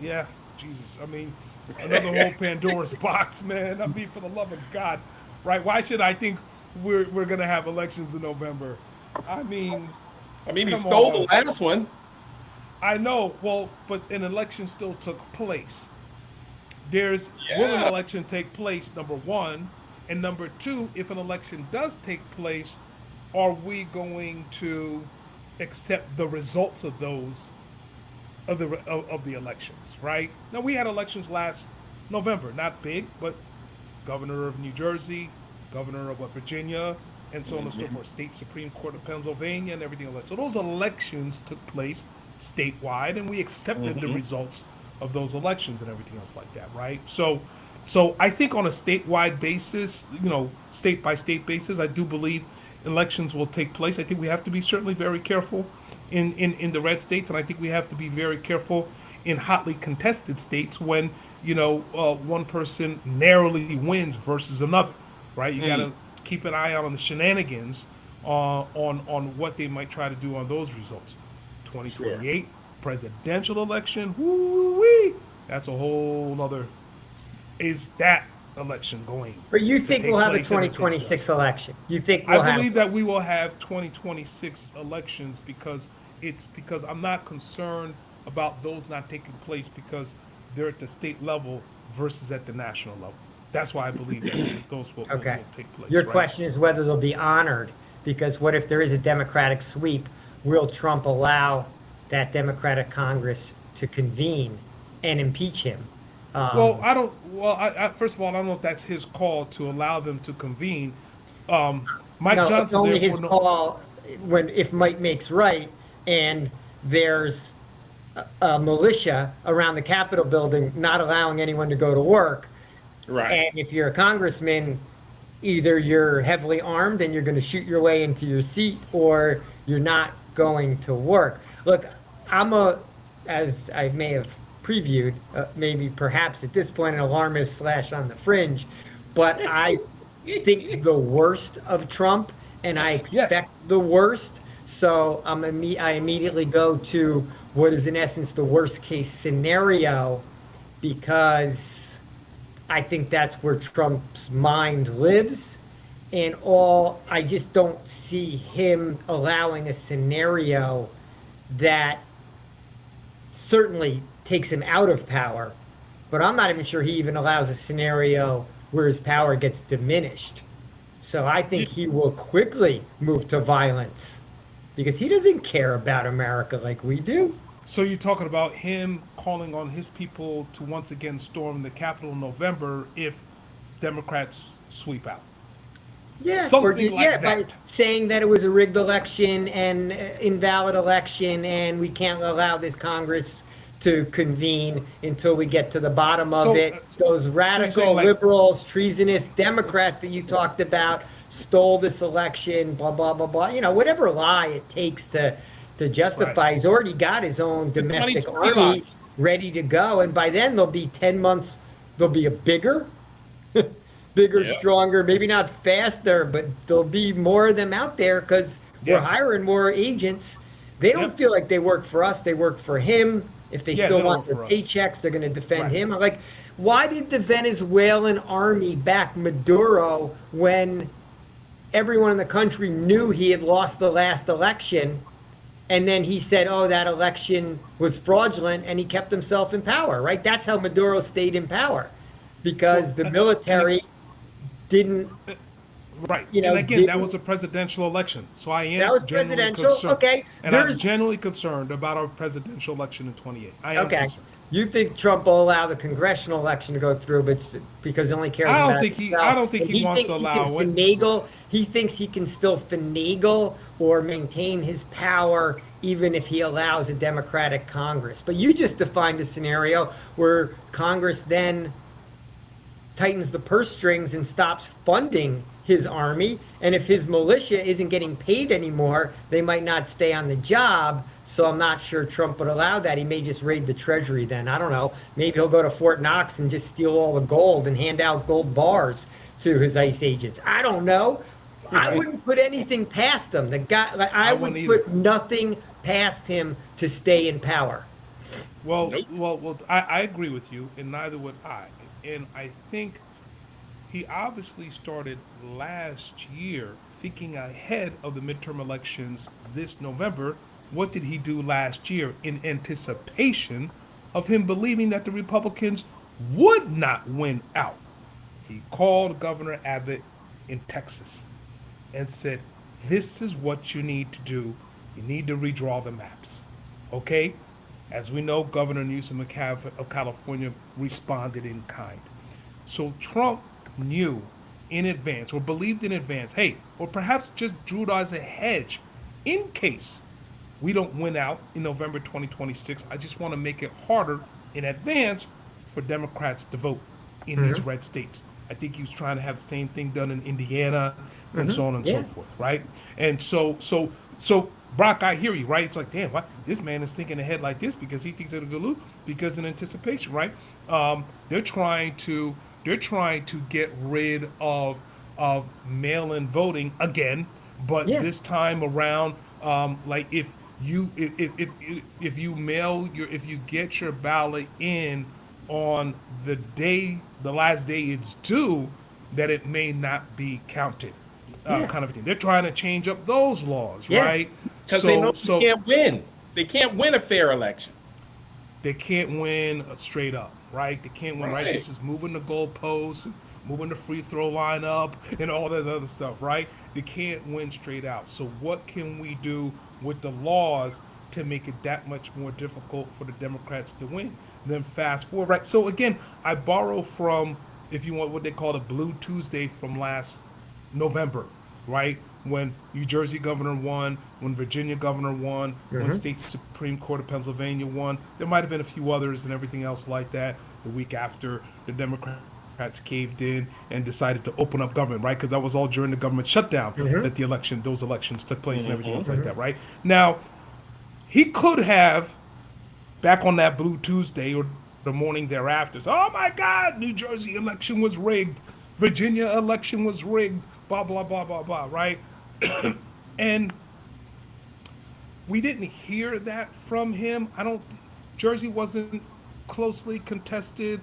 S1: Yeah, Jesus. I mean, another whole Pandora's box, man. I mean, for the love of God, right? Why should I think we're gonna have elections in November? I mean,
S2: he stole the last one.
S1: I know. Well, but an election still took place. Will an election take place? Number one, and number two, if an election does take place, are we going to accept the results of those? Of the elections, right? Now, we had elections last November, not big, but governor of New Jersey, governor of Virginia, and so on and so forth, state Supreme Court of Pennsylvania, and everything else. So those elections took place statewide, and we accepted the results of those elections and everything else like that, right? So I think on a statewide basis, state by state basis, I do believe elections will take place. I think we have to be certainly very careful in the red states, and I think we have to be very careful in hotly contested states when one person narrowly wins versus another, right? You got to keep an eye out on the shenanigans on what they might try to do on those results. 2028 presidential election, woo-wee, that's a whole other. Is that election going?
S3: But you think we'll have a 2026 election? You think
S1: I believe that we will have 2026 elections because I'm not concerned about those not taking place because they're at the state level versus at the national level. That's why I believe that those will take place.
S3: Your question is whether they'll be honored, because what if there is a Democratic sweep? Will Trump allow that Democratic Congress to convene and impeach him?
S1: First of all, I don't know if that's his call to allow them to convene. Mike Johnson.
S3: It's only his call if might makes right, and there's a militia around the Capitol building not allowing anyone to go to work.
S2: Right.
S3: And if you're a congressman, either you're heavily armed and you're going to shoot your way into your seat, or you're not going to work. Look, as I may have previewed, maybe perhaps at this point an alarmist / on the fringe, but I think the worst of Trump, and I expect the worst. So I immediately go to what is in essence the worst case scenario, because I think that's where Trump's mind lives. And I just don't see him allowing a scenario that certainly takes him out of power, but I'm not even sure he even allows a scenario where his power gets diminished. So I think he will quickly move to violence because he doesn't care about America like we do.
S1: So you're talking about him calling on his people to once again storm the Capitol in November if Democrats sweep out?
S3: Yeah,
S1: that.
S3: By saying that it was a rigged election and invalid election, and we can't allow this Congress to convene until we get to the bottom of it. Those radical liberals, treasonous Democrats that you talked about stole this election, blah, blah, blah, blah. Whatever lie it takes to justify. Right. He's already got his own domestic army ready to go. And by then there'll be 10 months, there'll be a bigger, stronger, maybe not faster, but there'll be more of them out there because we're hiring more agents. They don't feel like they work for us. They work for him. If they still want their paychecks, they're going to defend him. Like, why did the Venezuelan army back Maduro when everyone in the country knew he had lost the last election? And then he said, that election was fraudulent, and he kept himself in power, right? That's how Maduro stayed in power, because the military didn't
S1: Right.
S3: you know,
S1: And again, that
S3: didn't-
S1: was a presidential election. So I am
S3: That was
S1: genuinely
S3: presidential?
S1: concerned.
S3: Okay,
S1: And I'm
S3: there's-
S1: genuinely concerned about our presidential election in 28. I am
S3: Okay.
S1: concerned.
S3: You think Trump will allow the congressional election to go through, but because he only cares
S1: I don't
S3: about
S1: think he-
S3: himself.
S1: I don't think
S3: And
S1: he wants
S3: thinks
S1: to allow
S3: he
S1: it.
S3: can finagle. He thinks he can still finagle or maintain his power even if he allows a Democratic Congress. But you just defined a scenario where Congress then tightens the purse strings and stops funding his army. And if his militia isn't getting paid anymore, they might not stay on the job. So I'm not sure Trump would allow that. He may just raid the treasury then. I don't know. Maybe he'll go to Fort Knox and just steal all the gold and hand out gold bars to his ICE agents. I don't know. I wouldn't put anything past him. The guy, like, I would
S1: wouldn't
S3: put
S1: either.
S3: nothing past him to stay in power.
S1: Well, I agree with you, and neither would I. And I think he obviously started last year thinking ahead of the midterm elections this November. What did he do last year in anticipation of him believing that the Republicans would not win out? He called Governor Abbott in Texas and said, "This is what you need to do. You need to redraw the maps." Okay? As we know, Governor Newsom of California responded in kind. So Trump knew in advance, or believed in advance, hey, or perhaps just drew it as a hedge in case we don't win out in November 2026. I just want to make it harder in advance for Democrats to vote in these red states. I think he was trying to have the same thing done in Indiana and so on and so
S3: Yeah.
S1: forth, right? And so Brock, I hear you, right? It's like, damn, why this man is thinking ahead like this because he thinks it'll go lose because in anticipation, right? They're trying to get rid of mail-in voting again, but
S3: Yeah.
S1: this time around, like if you get your ballot in on the last day it's due, that it may not be counted,
S3: Yeah.
S1: kind of thing. They're trying to change up those laws,
S3: Yeah.
S1: right?
S2: Because they know they can't win. They can't win a fair election.
S1: they can't win straight up, right? They can't win, right?
S2: Right.
S1: This is moving the goalposts, moving the free throw line up, and all that other stuff, right? They can't win straight out. So what can we do with the laws to make it that much more difficult for the Democrats to win? Then fast forward, right? So again, I borrow from, if you want, what they call a Blue Tuesday from last November, right? When New Jersey governor won, when Virginia governor won, when State Supreme Court of Pennsylvania won. There might have been a few others and everything else like that. The week after, the Democrats caved in and decided to open up government, right? Because that was all during the government shutdown that those elections took place and everything else like that, right? Now, he could have, back on that Blue Tuesday or the morning thereafter, say, oh my God, New Jersey election was rigged. Virginia election was rigged, blah, blah, blah, blah, blah, right? And we didn't hear that from him. Jersey wasn't closely contested.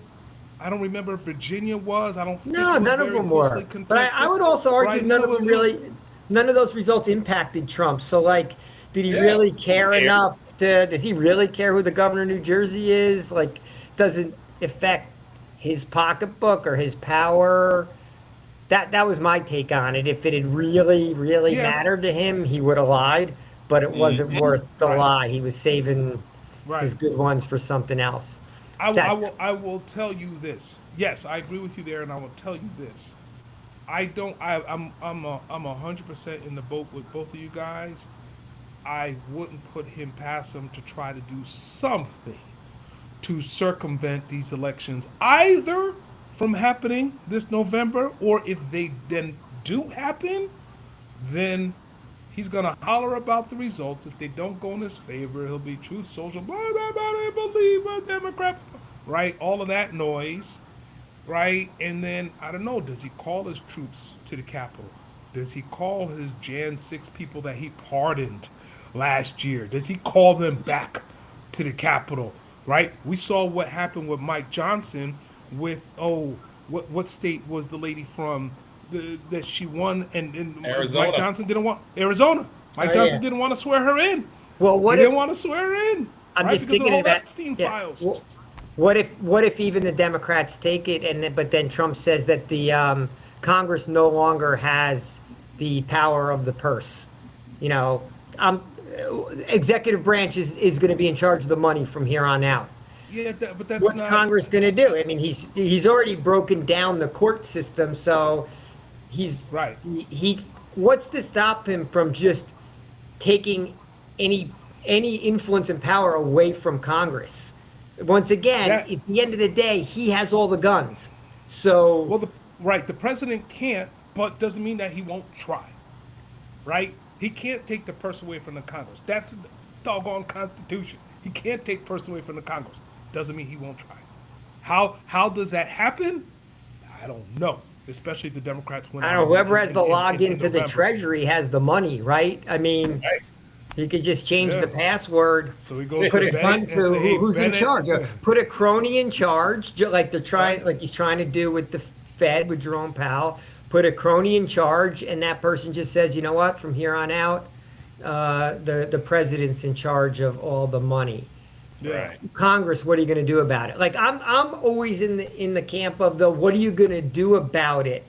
S1: I don't remember if Virginia was. I don't think
S3: No,
S1: it was
S3: none of
S1: very
S3: them
S1: closely
S3: were. But
S1: contested,
S3: I would also argue
S1: right?
S3: none of
S1: It
S3: them
S1: was-
S3: really, none of those results impacted Trump. So, like, did he
S2: Yeah.
S3: really care
S2: Yeah.
S3: enough does he really care who the governor of New Jersey is? Like, does it affect his pocketbook or his power? That was my take on it. If it had really, really
S1: Yeah.
S3: mattered to him, he would have lied, but it wasn't worth the
S1: Right.
S3: lie. He was saving
S1: Right.
S3: his good ones for something else.
S1: I will tell you this. Yes, I agree with you there, and I will tell you this. I'm 100% in the boat with both of you guys. I wouldn't put him past him to try to do something to circumvent these elections, either from happening this November, or if they then do happen, then he's gonna holler about the results. If they don't go in his favor, he'll be Truth Social, blah, blah, blah, I believe a Democrat, right? All of that noise, right? And then, I don't know, does he call his troops to the Capitol? Does he call his Jan 6 people that he pardoned last year? Does he call them back to the Capitol, right? We saw what happened with Mike Johnson with, what state was the lady from that she won and
S2: Arizona.
S1: Mike Johnson didn't want Arizona. Mike
S3: Oh,
S1: Johnson
S3: yeah.
S1: didn't want to swear her in.
S3: Well,
S1: He
S3: what
S1: didn't
S3: if,
S1: want to swear her in.
S3: I'm
S1: right?
S3: just
S1: Because
S3: thinking
S1: of
S3: of
S1: all
S3: that.
S1: Epstein
S3: Yeah.
S1: files.
S3: Well, What if even the Democrats take it, but then Trump says that the Congress no longer has the power of the purse? You know, executive branch is going to be in charge of the money from here on out.
S1: Yeah, but that's
S3: What's
S1: not
S3: Congress going to do? I mean, he's already broken down the court system, so he's
S1: right.
S3: He what's to stop him from just taking any influence and power away from Congress? Once again,
S1: That-
S3: at the end of the day, he has all the guns. So
S1: Well, the president can't, but doesn't mean that he won't try. Right? He can't take the purse away from the Congress. That's the doggone Constitution. He can't take purse away from the Congress. Doesn't mean he won't try. How does that happen? I don't know. Especially if the Democrats win.
S3: I don't know, whoever has the
S1: in
S3: login to the
S1: November.
S3: Treasury has the money, right? I mean,
S1: Right.
S3: he could just change
S1: Yeah.
S3: the password.
S1: So he goes
S3: Put
S1: to
S3: a
S1: Bennett
S3: gun
S1: and
S3: to
S1: say, "Hey,
S3: who's in
S1: Bennett."
S3: charge. Put a crony in charge, like he's trying to do with the Fed with Jerome Powell. Put a crony in charge, and that person just says, you know what? From here on out, the president's in charge of all the money.
S1: Yeah.
S3: Congress, what are you going to do about it? Like I'm always in the camp of the what are you going to do about it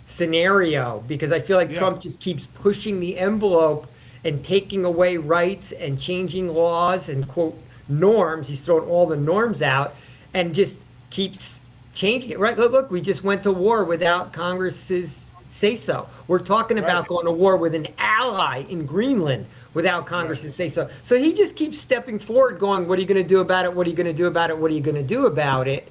S3: scenario, because I feel like
S1: Yeah.
S3: Trump just keeps pushing the envelope and taking away rights and changing laws and quote norms. He's thrown all the norms out and just keeps changing it. Right? Look, we just went to war without Congress's say so. We're talking about
S1: Right.
S3: going to war with an ally in Greenland without Congress's say so. So he just keeps stepping forward, going, "What are you going to do about it? What are you going to do about it? What are you going to do about it?"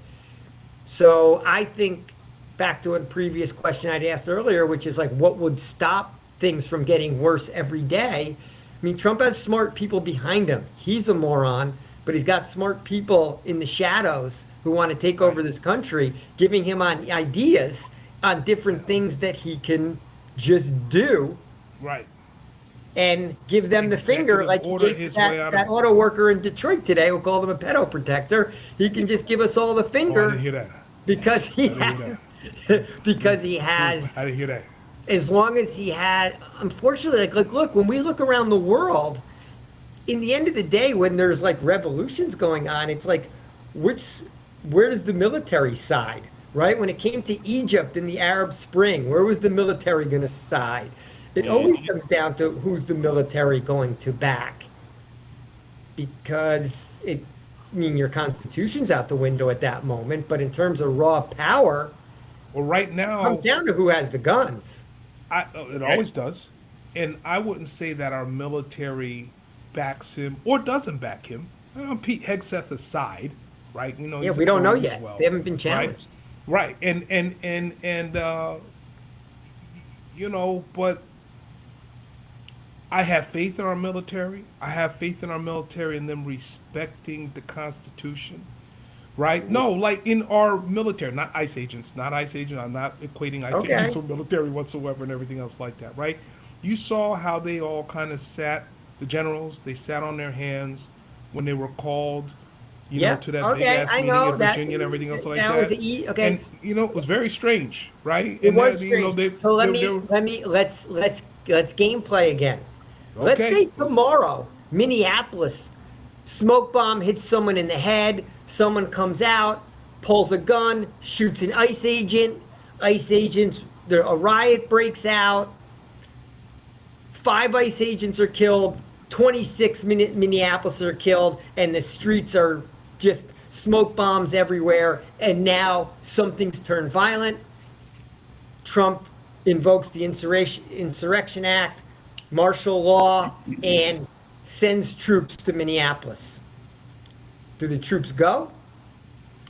S3: So I think back to a previous question I'd asked earlier, which is like, what would stop things from getting worse every day? I mean, Trump has smart people behind him. He's a moron, but he's got smart people in the shadows who want to take over this country, giving him on ideas on different things that he can just do
S1: Right.
S3: and give them the finger,
S1: Executive
S3: like he
S1: order
S3: gave
S1: his way out
S3: that
S1: of-
S3: auto worker in Detroit today who called him a pedo protector. He can just give us all the
S1: Oh, I
S3: finger
S1: didn't hear that.
S3: because he
S1: didn't hear
S3: has because he has,
S1: I didn't hear that.
S3: as long as he had, unfortunately, like look, when we look around the world, in the end of the day, when there's like revolutions going on, it's like where does the military side, right? When it came to Egypt in the Arab Spring, where was the military going to side? It always comes down to who's the military going to back, because I mean, your constitution's out the window at that moment, but in terms of raw power,
S1: Well, right
S3: it
S1: now,
S3: comes down to who has the guns.
S1: it always does. And I wouldn't say that our military backs him or doesn't back him. Pete Hegseth aside, right? You know,
S3: Yeah,
S1: he's
S3: we
S1: a
S3: don't know
S1: crony as
S3: yet.
S1: well,
S3: They haven't been
S1: right?
S3: challenged.
S1: Right. And you know, but I have faith in our military. I have faith in our military and them respecting the Constitution. Right? No, like in our military, not ICE agents, not ICE agents. I'm not equating ICE
S3: Okay.
S1: agents with military whatsoever and everything else like that, right? You saw how they all kind of sat, the generals, they sat on their hands when they were called, you know,
S3: Yeah,
S1: to that
S3: okay,
S1: big ass
S3: I
S1: meeting
S3: know
S1: in
S3: that-
S1: Virginia and everything else like
S3: that
S1: that.
S3: was okay.
S1: And, you know, it was very strange, right?
S3: It
S1: And
S3: was
S1: that, you know,
S3: strange.
S1: they-
S3: So
S1: they- they were-
S3: let's gameplay again. Let's
S1: Okay.
S3: say tomorrow, Minneapolis, smoke bomb hits someone in the head. Someone comes out, pulls a gun, shoots an ICE agent. ICE agents, a riot breaks out. 5 ICE agents are killed. 26 Minneapolis are killed, and the streets are just smoke bombs everywhere. And now something's turned violent. Trump invokes the Insurrection Act, martial law, and sends troops to Minneapolis. Do the troops go?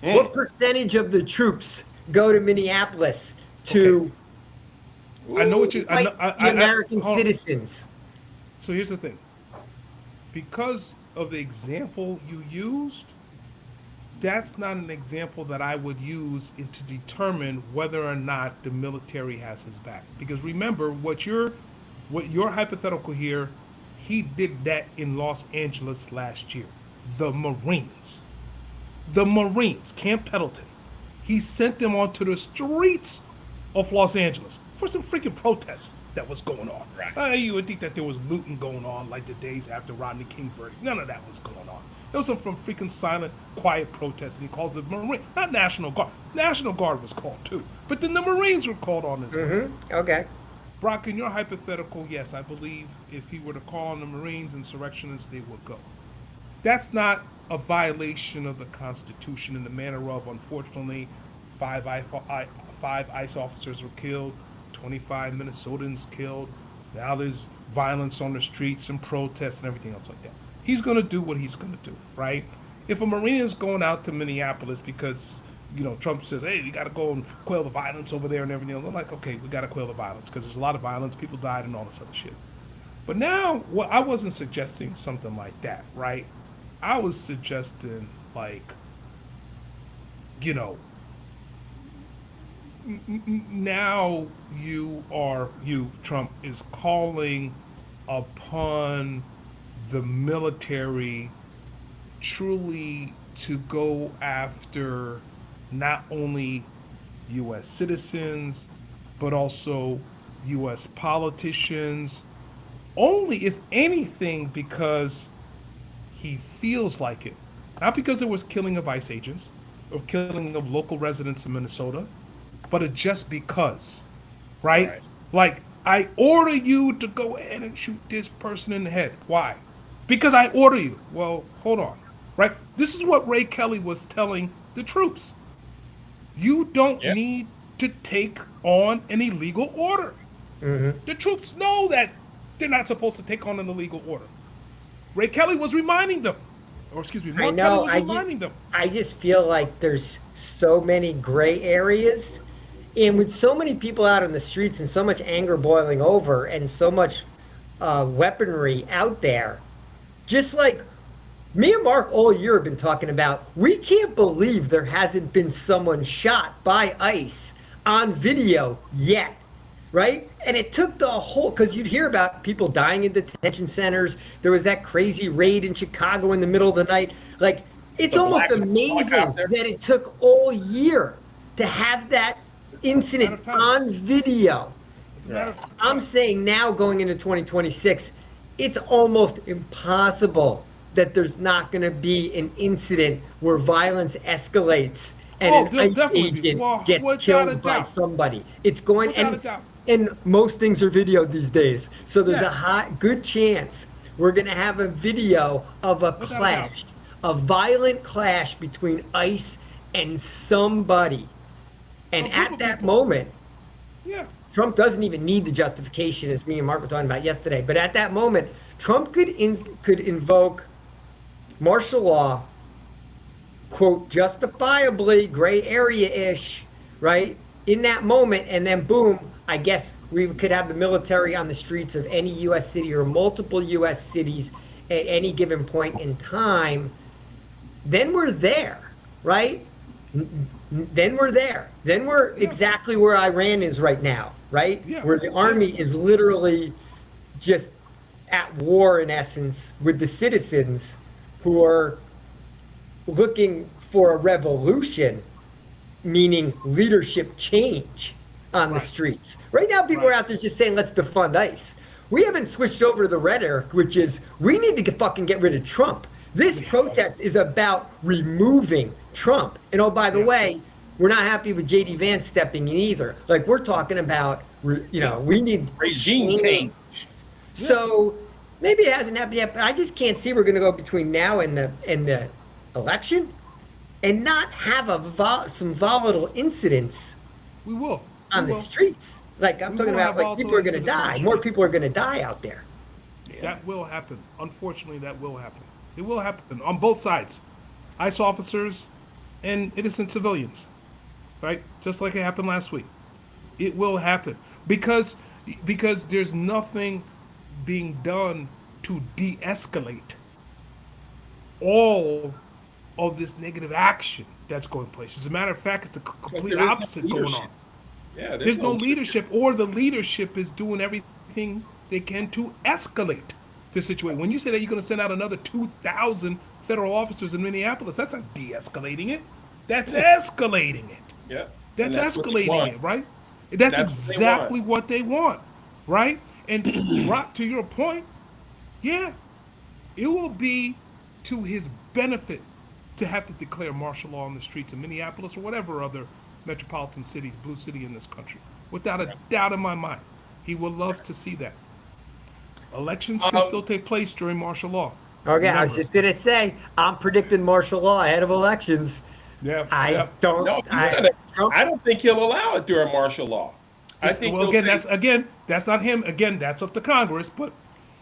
S3: What percentage of the troops go to Minneapolis to
S1: I know what you. I
S3: fight
S1: know,
S3: the American
S1: hold on.
S3: citizens?
S1: So here's the thing. Because of the example you used, that's not an example that I would use to determine whether or not the military has his back. Because remember, what your hypothetical here, he did that in Los Angeles last year. The Marines, Camp Pendleton, he sent them onto the streets of Los Angeles for some freaking protests that was going on.
S2: Right.
S1: You would think that there was looting going on like the days after Rodney King verdict. None of that was going on. It was from freaking silent, quiet protests, and he calls it Marine, not National Guard. National Guard was called too, but then the Marines were called on as well.
S3: Okay.
S1: Brock, in your hypothetical, yes, I believe if he were to call on the Marines, insurrectionists, they would go. That's not a violation of the Constitution in the manner of, unfortunately, five ICE officers were killed, 25 Minnesotans killed. Now there's violence on the streets and protests and everything else like that. He's going to do what he's going to do, right? If a Marine is going out to Minneapolis because, Trump says, hey, we got to go and quell the violence over there and everything else, I'm like, okay, we got to quell the violence because there's a lot of violence, people died and all this other shit. But now, I wasn't suggesting something like that, right? I was suggesting, like, now Trump is calling upon the military truly to go after not only U.S. citizens, but also U.S. politicians, only if anything because he feels like it. Not because there was killing of ICE agents or killing of local residents in Minnesota, but just because, right? Like, I order you to go ahead and shoot this person in the head. Why? Because I order you. Well, hold on, right? This is what Ray Kelly was telling the troops. You don't need to take on an illegal order. The troops know that they're not supposed to take on an illegal order. Ray Kelly was reminding them. Or excuse me, Mark Kelly was reminding them.
S3: I just feel like there's so many gray areas. And with so many people out on the streets and so much anger boiling over and so much weaponry out there, just like me and Mark all year have been talking about, we can't believe there hasn't been someone shot by ICE on video yet, right? And it took the whole, because you'd hear about people dying in detention centers. There was that crazy raid in Chicago in the middle of the night. Like, it's almost amazing that it took all year to have that incident on video. I'm saying now going into 2026, it's almost impossible that there's not going to be an incident where violence escalates and an ICE agent gets killed by somebody. It's going, and most things are videoed these days. So there's a good chance we're going to have a video of a clash, a violent clash between ICE and somebody. And at that moment, Trump doesn't even need the justification, as me and Mark were talking about yesterday. But at that moment, Trump could invoke martial law, quote, justifiably, gray area-ish, right? In that moment, and then boom, I guess we could have the military on the streets of any U.S. city or multiple U.S. cities at any given point in time. Then we're there, right? Then we're there. Then we're exactly where Iran is right now, right? Where the army is literally just at war, in essence, with the citizens who are looking for a revolution, meaning leadership change on the streets. Right now, people are out there just saying, let's defund ICE. We haven't switched over to the rhetoric, which is we need to fucking get rid of Trump. This protest is about removing Trump. And oh, by the way, we're not happy with JD Vance stepping in either. Like, we're talking about, we need
S2: regime change.
S3: So maybe it hasn't happened yet, but I just can't see we're going to go between now and the election and not have some volatile incidents.
S1: We will.
S3: On the streets. Like, I'm talking about, like, people are going to die. More people are going to die out there.
S1: That will happen. Unfortunately, that will happen. It will happen on both sides. ICE officers and innocent civilians, right? Just like it happened last week. It will happen because there's nothing being done to de-escalate all of this negative action that's going place. As a matter of fact, it's the complete opposite going on.
S2: Yeah,
S1: there's no leadership, or the leadership is doing everything they can to escalate the situation. When you say that you're going to send out another 2,000 federal officers in Minneapolis, that's not de-escalating it. That's escalating it.
S2: Yeah.
S1: That's escalating it, right? That's exactly what they want, right? And Brock, to your point, it will be to his benefit to have to declare martial law on the streets of Minneapolis or whatever other metropolitan cities, blue city in this country. Without a doubt in my mind, he would love to see that. Elections can still take place during martial law.
S3: Okay, I was
S1: Remember.
S3: just gonna say I'm predicting martial law ahead of elections.
S1: Yeah,
S3: I
S1: yeah.
S3: don't.
S2: No, he's
S3: I,
S2: gonna,
S3: Trump,
S2: I don't think he'll allow it during martial law. I think
S1: Well,
S2: he'll
S1: again,
S2: say,
S1: that's not him. Again, that's up to Congress, but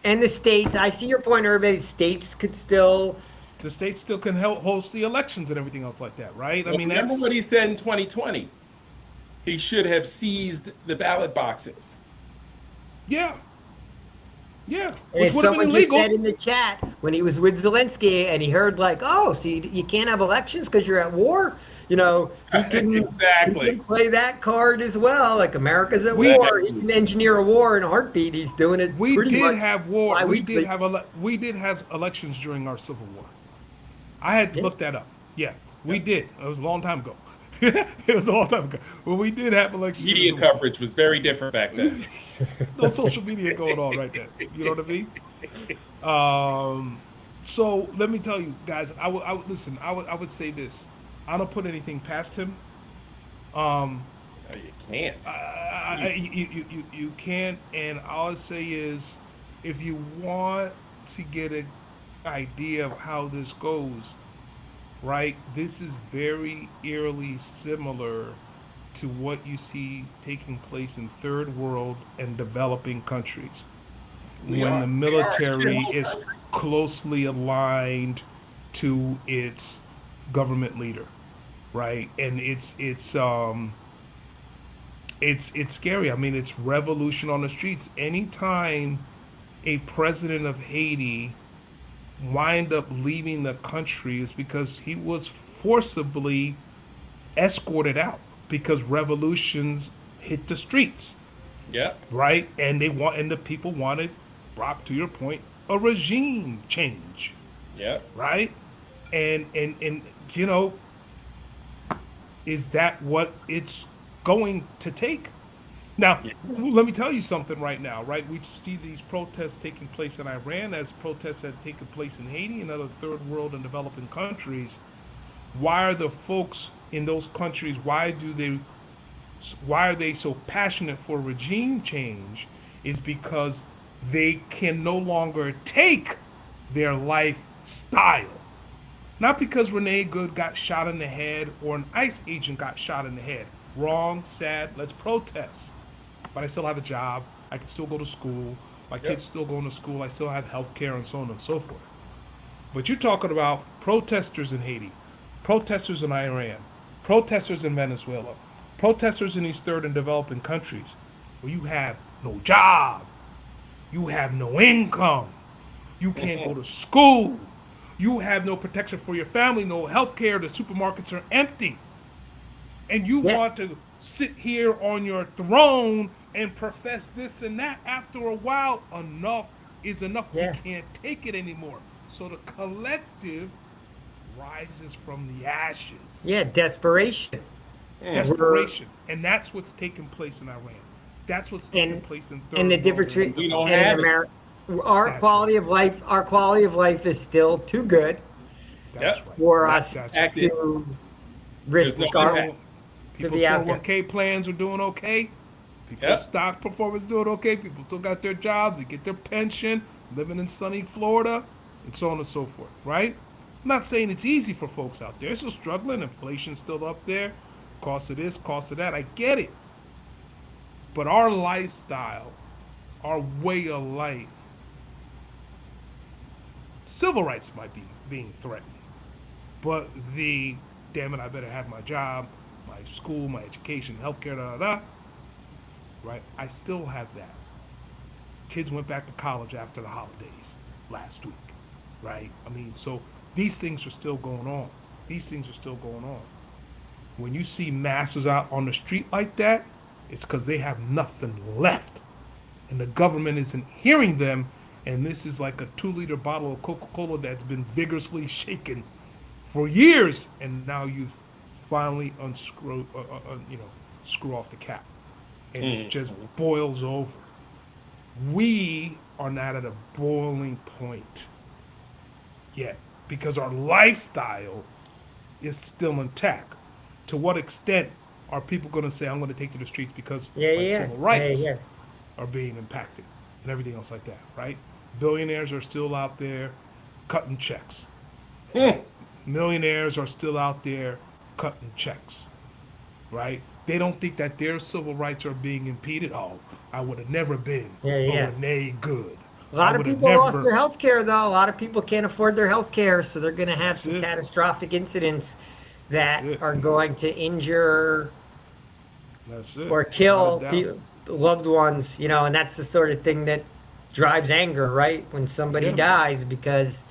S3: and the states. I see your point, everybody. States could still.
S1: the states still can host the elections and everything else like that, right? I
S2: well,
S1: mean,
S2: remember
S1: that's
S2: what he said in 2020. He should have seized the ballot boxes.
S1: yeah, yeah,
S3: And
S1: which
S3: as
S1: would have been
S3: someone just
S1: illegal.
S3: said in the chat when he was with Zelensky, and he heard like, "Oh, so you can't have elections because you're at war." You know, he can
S2: Exactly.
S3: He can play that card as well. Like America's at
S1: We-
S3: war. He can engineer a war in a heartbeat. He's doing it.
S1: We
S3: pretty
S1: did
S3: much
S1: have war.
S3: bi-weekly.
S1: We did have elections during our Civil War. I had to
S3: Yeah.
S1: look that up. Yeah, we did. It was a long time ago. It was a long time ago. But we did have elections. during the
S2: Media
S1: Civil War.
S2: coverage was very different back then.
S1: No social media going on right there. You know what I mean? So let me tell you guys. I would listen. I would say this. I don't put anything past him.
S2: No, you can't.
S1: You can't. And all I say is, if you want to get an idea of how this goes, right? This is very eerily similar to what you see taking place in third world and developing countries, when the
S2: We are a
S1: military
S2: shithole
S1: is
S2: country.
S1: closely aligned to its government leader, right? And it's scary. I mean, it's revolution on the streets. Anytime a president of Haiti wind up leaving the country is because he was forcibly escorted out because revolutions hit the streets,
S2: Yep.
S1: right? And the people wanted, Brock, to your point, a regime change,
S2: Yep.
S1: right? And you know, is that what it's going to take? Now, let me tell you something right now, right? We see these protests taking place in Iran as protests that have taken place in Haiti and other third world and developing countries. Why are the folks in those countries, why are they so passionate for regime change? Is because they can no longer take their lifestyle. Not because Renee Good got shot in the head or an ICE agent got shot in the head. Wrong, sad, let's protest. But I still have a job. I can still go to school. My kids still going to school. I still have health care and so on and so forth. But you're talking about protesters in Haiti, protesters in Iran, protesters in Venezuela, protesters in these third and developing countries where you have no job, you have no income, you can't go to school, you have no protection for your family, no health care, the supermarkets are empty. And you
S3: Yeah.
S1: want to sit here on your throne and profess this and that. After a while, enough is enough.
S3: Yeah.
S1: We can't take it anymore. So the collective rises from the ashes.
S3: Yeah, desperation.
S1: Desperation. And that's what's taking place in Iran. That's what's taking
S3: And-
S1: place in third
S3: And the
S1: world
S3: difference
S1: and
S2: We don't
S3: in
S2: have it.
S3: America, our
S1: That's
S3: quality of life, is still too good
S1: That's
S2: Yep.
S1: right.
S3: for us
S1: That's
S2: Active.
S3: to risk
S2: There's no
S3: our.
S2: impact.
S1: People's
S3: be out there.
S1: 401k plans are doing okay. People's
S2: Yep.
S1: stock performance doing okay. People still got their jobs. They get their pension, living in sunny Florida, and so on and so forth, right? I'm not saying it's easy for folks out there. They're still struggling. Inflation's still up there. Cost of this, cost of that. I get it. But our lifestyle, our way of life, civil rights might be being threatened. But damn it, I better have my job, my school, my education, healthcare, da da da. Right? I still have that. Kids went back to college after the holidays last week. Right? I mean, so these things are still going on. These things are still going on. When you see masses out on the street like that, it's because they have nothing left. And the government isn't hearing them. And this is like a 2-liter bottle of Coca-Cola that's been vigorously shaken for years, and now you've finally screw off the cap, and it just boils over. We are not at a boiling point yet. because our lifestyle is still intact. To what extent are people going to say, I'm going to take to the streets because my civil rights are being impacted and everything else like that, right? Billionaires are still out there cutting checks. Millionaires are still out there cutting checks, right? They don't think that their civil rights are being impeded. Oh, I would have never been a Renee Good.
S3: A lot of people lost their health care, though. A lot of people can't afford their health care, so they're going to have some catastrophic incidents that are going to injure or kill loved ones, you know, and that's the sort of thing that drives anger, right? When somebody dies because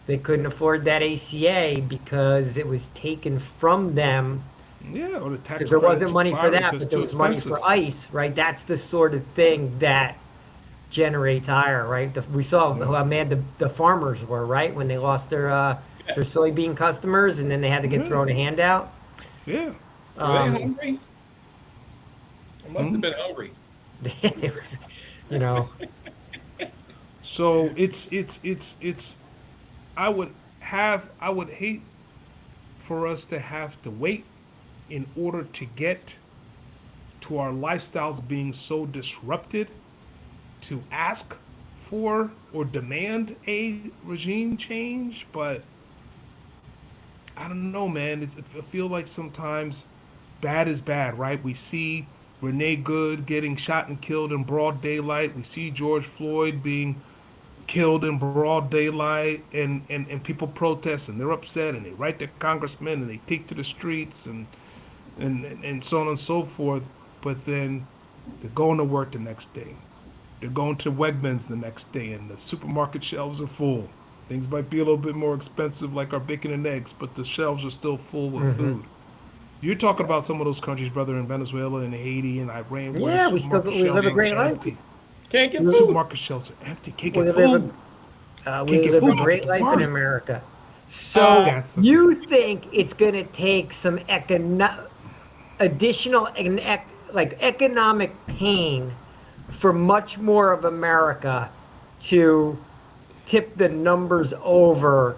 S3: they couldn't afford that ACA because it was taken from them.
S1: Yeah, or the tax
S3: because there wasn't money for that, but there was money for ICE, right? That's the sort of thing that generates ire, right? We saw how mad the farmers were, right, when they lost their soybean customers, and then they had to get thrown a handout.
S1: Yeah.
S2: Were they hungry? They must have been hungry.
S3: It was, you know.
S1: So it's. I would hate for us to have to wait in order to get to our lifestyles being so disrupted to ask for or demand a regime change, but I don't know, man. I feel like sometimes bad is bad, right? We see Renee Good getting shot and killed in broad daylight. We see George Floyd being killed in broad daylight, and people protest and they're upset and they write their congressmen and they take to the streets and so on and so forth. But then they're going to work the next day. They're going to Wegmans the next day, and the supermarket shelves are full. Things might be a little bit more expensive, like our bacon and eggs, but the shelves are still full with food. You're talking about some of those countries, brother, in Venezuela and Haiti and Iran.
S3: Yeah, we live a great life.
S2: Can't get
S1: The
S2: food.
S1: supermarket shelves are empty. Can't
S3: We
S1: get
S3: live
S1: food.
S3: a great life in America. So
S1: That's the
S3: you think it's going to take some additional economic pain for much more of America to tip the numbers over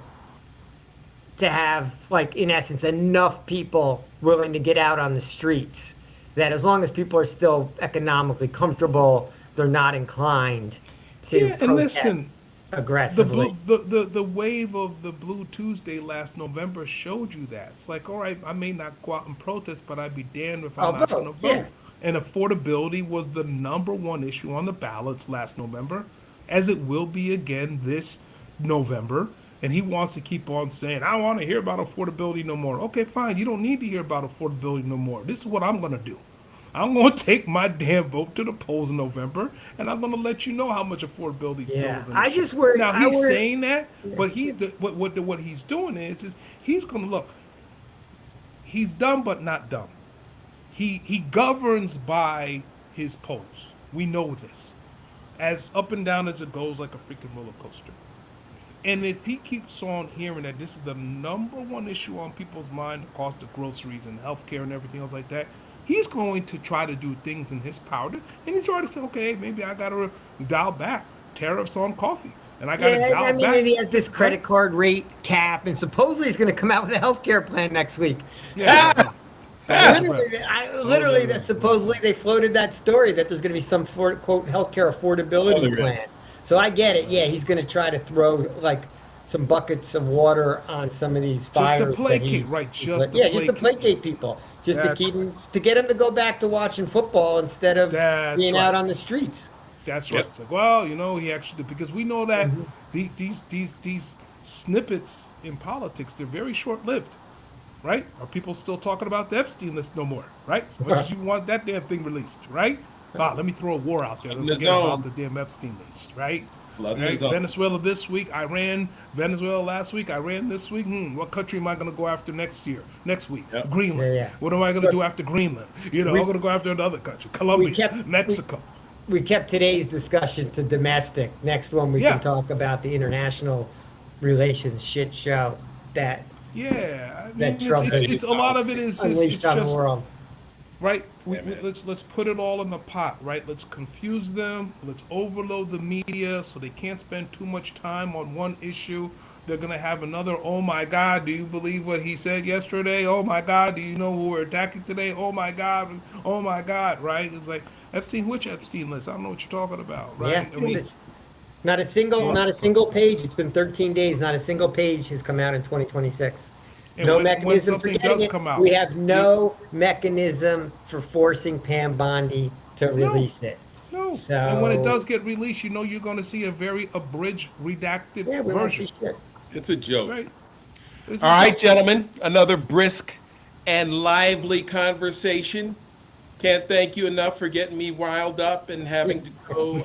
S3: to have, like, in essence, enough people willing to get out on the streets, that as long as people are still economically comfortable, they're not inclined to
S1: and
S3: protest
S1: listen,
S3: aggressively.
S1: the wave of the Blue Tuesday last November showed you that. It's like, all right, I may not go out and protest, but I'd be damned if I'm not going to vote.
S3: Yeah.
S1: And affordability was the number one issue on the ballots last November, as it will be again this November. And he wants to keep on saying, I don't want to hear about affordability no more. Okay, fine. You don't need to hear about affordability no more. This is what I'm going to do. I'm going to take my damn vote to the polls in November, and I'm going to let you know how much affordability is still an issue.
S3: I just worry.
S1: Now, he's saying that, but what he's doing is he's going to look. He's dumb, but not dumb. He governs by his polls. We know this. As up and down as it goes, like a freaking roller coaster. And if he keeps on hearing that this is the number one issue on people's mind, the cost of groceries and healthcare and everything else like that, he's going to try to do things in his power. And he's already said, okay, maybe I got to dial back tariffs on coffee. And I got to dial back.
S3: And he has this credit card rate cap, and supposedly he's going to come out with a healthcare plan next week.
S1: Yeah.
S3: Literally, that supposedly they floated that story that there's going to be some quote healthcare affordability plan. So I get it. Yeah, he's going to try to throw like some buckets of water on some of these fires.
S1: Just to placate, right? Just
S3: to placate people, just to keep them, to get them to go back to watching football instead of being out on the streets.
S1: That's right. It's like, well, you know, he actually, because we know that these snippets in politics, they're very short-lived. Right? Are people still talking about the Epstein list no more? Right? As much as you want that damn thing released, right? Let me throw a war out there. Let's forget about the damn Epstein list, right? Venezuela this week, Iran. Venezuela last week, Iran this week. What country am I going to go after next week? Greenland. What am I going to do after Greenland? You know, I'm going to go after another country. Colombia, Mexico.
S3: We kept today's discussion to domestic. Next one, we can talk about the international relations shit show that.
S1: Yeah, I
S3: mean,
S1: it's a lot of it is
S3: unleashed on the world.
S1: Right? Let's put it all in the pot, right? Let's confuse them. Let's overload the media so they can't spend too much time on one issue. they're going to have another, oh my God, do you believe what he said yesterday? Oh my God, do you know who we're attacking today? Oh my God, right? It's like, Epstein, which Epstein list? I don't know what you're talking about, right?
S3: Yeah,
S1: I mean,
S3: it's not a single page. It's been 13 days. Not a single page has come out in 2026.
S1: And
S3: No
S1: when
S3: mechanism for
S1: something
S3: getting
S1: does
S3: it.
S1: come out,
S3: We have no mechanism for forcing Pam Bondi to release it.
S1: no.
S3: So
S1: And when it does get released, you know you're going to see a very abridged, redacted
S3: yeah, we won't
S1: version,
S3: see shit.
S2: It's a joke.
S1: right? It's
S2: All
S1: a
S2: right,
S1: joke.
S2: gentlemen, another brisk and lively conversation. Can't thank you enough for getting me riled up and having to go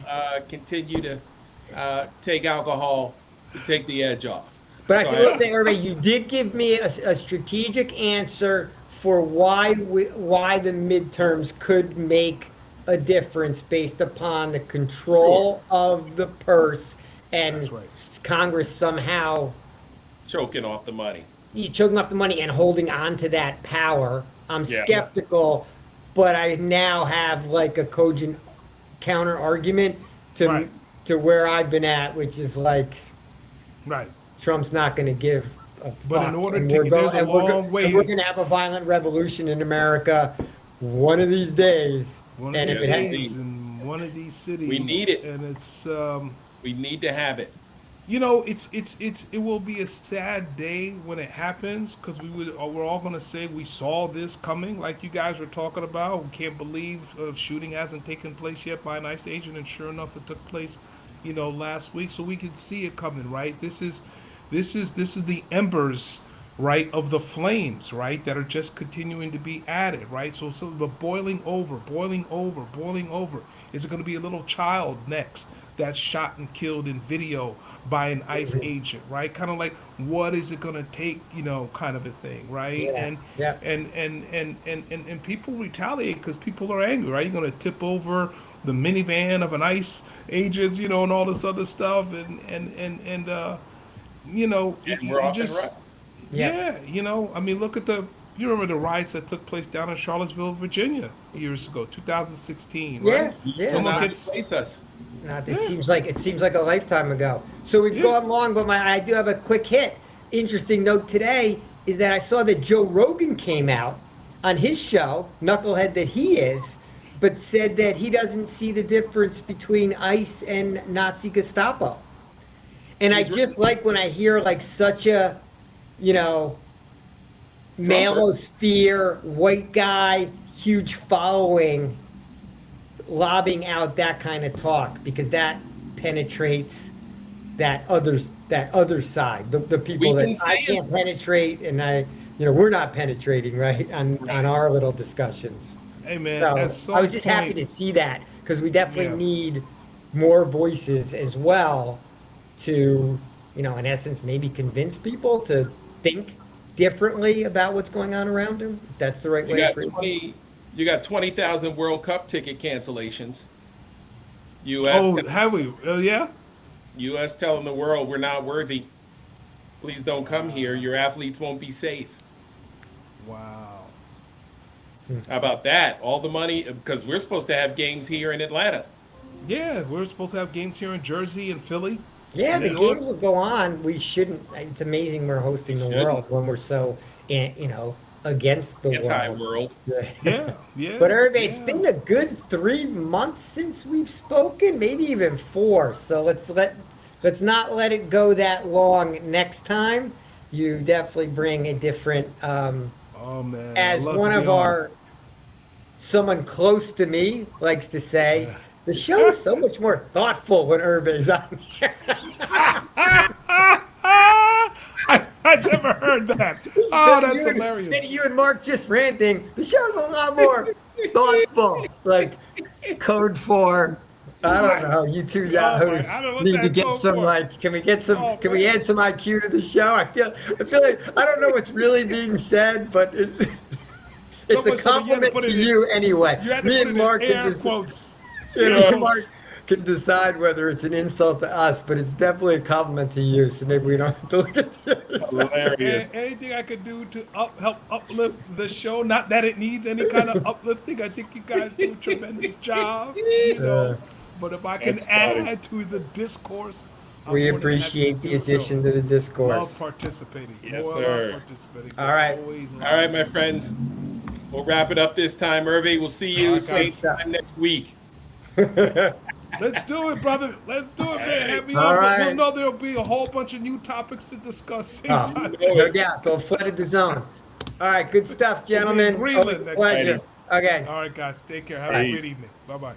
S2: continue to take alcohol to take the edge off.
S3: But I
S2: So
S3: will say, Hervé, you did give me a strategic answer for why the midterms could make a difference based upon the control of the purse and
S1: That's right.
S3: Congress somehow
S2: choking off the money.
S3: choking off the money and holding on to that power. I'm
S2: Yeah.
S3: skeptical, but I now have like a cogent counter argument to
S1: Right.
S3: to where I've been at, which is like
S1: Right.
S3: Trump's not going to give a
S1: But in
S3: fuck,
S1: order
S3: and
S1: to-
S3: we're
S1: there's a
S3: and we're go-
S1: long way-
S3: and we're going to have a violent revolution in America one of these days.
S1: One
S3: And
S1: of
S3: if
S1: these
S3: it
S2: has-
S1: days in one of these cities.
S2: We need it.
S1: And it's,
S2: We need to have it.
S1: you know, it will be a sad day when it happens because we're all going to say we saw this coming, like you guys were talking about. We can't believe shooting hasn't taken place yet by an ICE agent, and sure enough, it took place, you know, last week. So we could see it coming, right? This is the embers, right, of the flames, right, that are just continuing to be added, right? So the boiling over. Is it going to be a little child next that's shot and killed in video by an ICE agent, right? Kind of like, what is it going to take, you know, kind of a thing, right?
S3: Yeah,
S1: And,
S3: yeah.
S1: and people retaliate because people are angry, right? You're going to tip over the minivan of an ICE agent, you know, and all this other stuff, and you know,
S2: And
S1: you
S2: we're off
S1: just,
S2: and running.
S3: Yeah.
S1: yeah, you know, I mean, look at you remember the riots that took place down in Charlottesville, Virginia, years ago, 2016,
S3: Yeah,
S1: right?
S3: yeah.
S1: Someone
S2: Not
S1: gets,
S2: replace us.
S3: It seems like a lifetime ago. So we've
S1: Yeah.
S3: gone long, but I do have a quick hit. Interesting note today is that I saw that Joe Rogan came out on his show, knucklehead that he is, but said that he doesn't see the difference between ICE and Nazi Gestapo. And I
S2: He's
S3: just like when I hear like such a, you know, malosphere, white guy, huge following, lobbing out that kind of talk because that penetrates that other side, the people
S2: We can
S3: that I
S2: say it.
S3: can't penetrate, and we're not penetrating right on our little discussions.
S1: hey man,
S3: So
S1: at some
S3: I was just happy
S1: point-
S3: to see that because we definitely
S1: Yeah.
S3: need more voices as well to, you know, in essence, maybe convince people to think differently about what's going on around them. If that's the right
S2: You
S3: way to
S2: got
S3: phrase it.
S2: you got 20,000 World Cup ticket cancellations. U.S.
S1: Oh, have we? Yeah.
S2: U.S. telling the world we're not worthy. Please don't come here. Your athletes won't be safe.
S1: Wow.
S2: How about that? All the money because we're supposed to have games here in Atlanta.
S1: Yeah, we're supposed to have games here in Jersey and Philly.
S3: Yeah, the
S1: You know what?
S3: games will go on. We shouldn't. It's amazing we're hosting the
S2: shouldn't.
S3: world when we're so, you know, against the world.
S2: Anti-world.
S1: Yeah, yeah.
S3: But Hervé, it's
S1: yeah.
S3: been a good 3 months since we've spoken, maybe even 4. So let's not let it go that long next time. You definitely bring a different,
S1: Oh man.
S3: as
S1: I'd love
S3: one
S1: to
S3: of
S1: be on.
S3: our, someone close to me likes to say, the show is so much more thoughtful when Hervé's on here.
S1: I never heard that. Oh, that's hilarious.
S3: Instead of you and Mark just ranting, the show's a lot more thoughtful. Like code for, I don't know, you two yahoos
S1: I don't know what
S3: need to
S1: that
S3: get
S1: code
S3: some
S1: for.
S3: like, can we get some,
S1: Oh,
S3: can we
S1: man.
S3: add some IQ to the show? I feel like, I don't know what's really being said, but it's a
S1: So you had to
S3: compliment
S1: put
S3: to
S1: it in-
S3: you anyway.
S1: You had to
S3: Me
S1: put
S3: and
S1: it
S3: Mark
S1: in
S3: can
S1: air
S3: just,
S1: quotes.
S3: you know,
S1: Air
S3: Mark
S1: quotes.
S3: can decide whether it's an insult to us, but it's definitely a compliment to you. So maybe we don't have to look at this.
S2: Hilarious.
S1: Anything I could do to help uplift the show, not that it needs any kind of uplifting. I think you guys do a tremendous job, you know. But if I can
S2: That's funny.
S1: add to the discourse I'm
S3: We
S1: more than happy
S3: appreciate
S1: to
S3: the
S1: do so.
S3: addition to the
S1: Love
S3: discourse.
S1: participating.
S2: Yes,
S1: More
S2: sir.
S1: love participating.
S3: All
S1: As
S3: right.
S1: always,
S2: All right, my friends. We'll wrap it up this time, Irving. We'll see you
S1: All right,
S2: same
S1: guys.
S2: time next week.
S1: Let's do it, brother. Let's do it, man. Have me
S3: All
S1: on.
S3: right.
S1: You'll know there'll be a whole bunch of new topics to discuss same
S3: Oh,
S1: time.
S3: no doubt. They'll flood the zone. All right. Good stuff, gentlemen.
S1: Greenland
S3: Always a
S1: next
S3: pleasure. Okay.
S1: All right, guys. Take care. Have a
S2: Peace.
S1: great evening. Bye bye.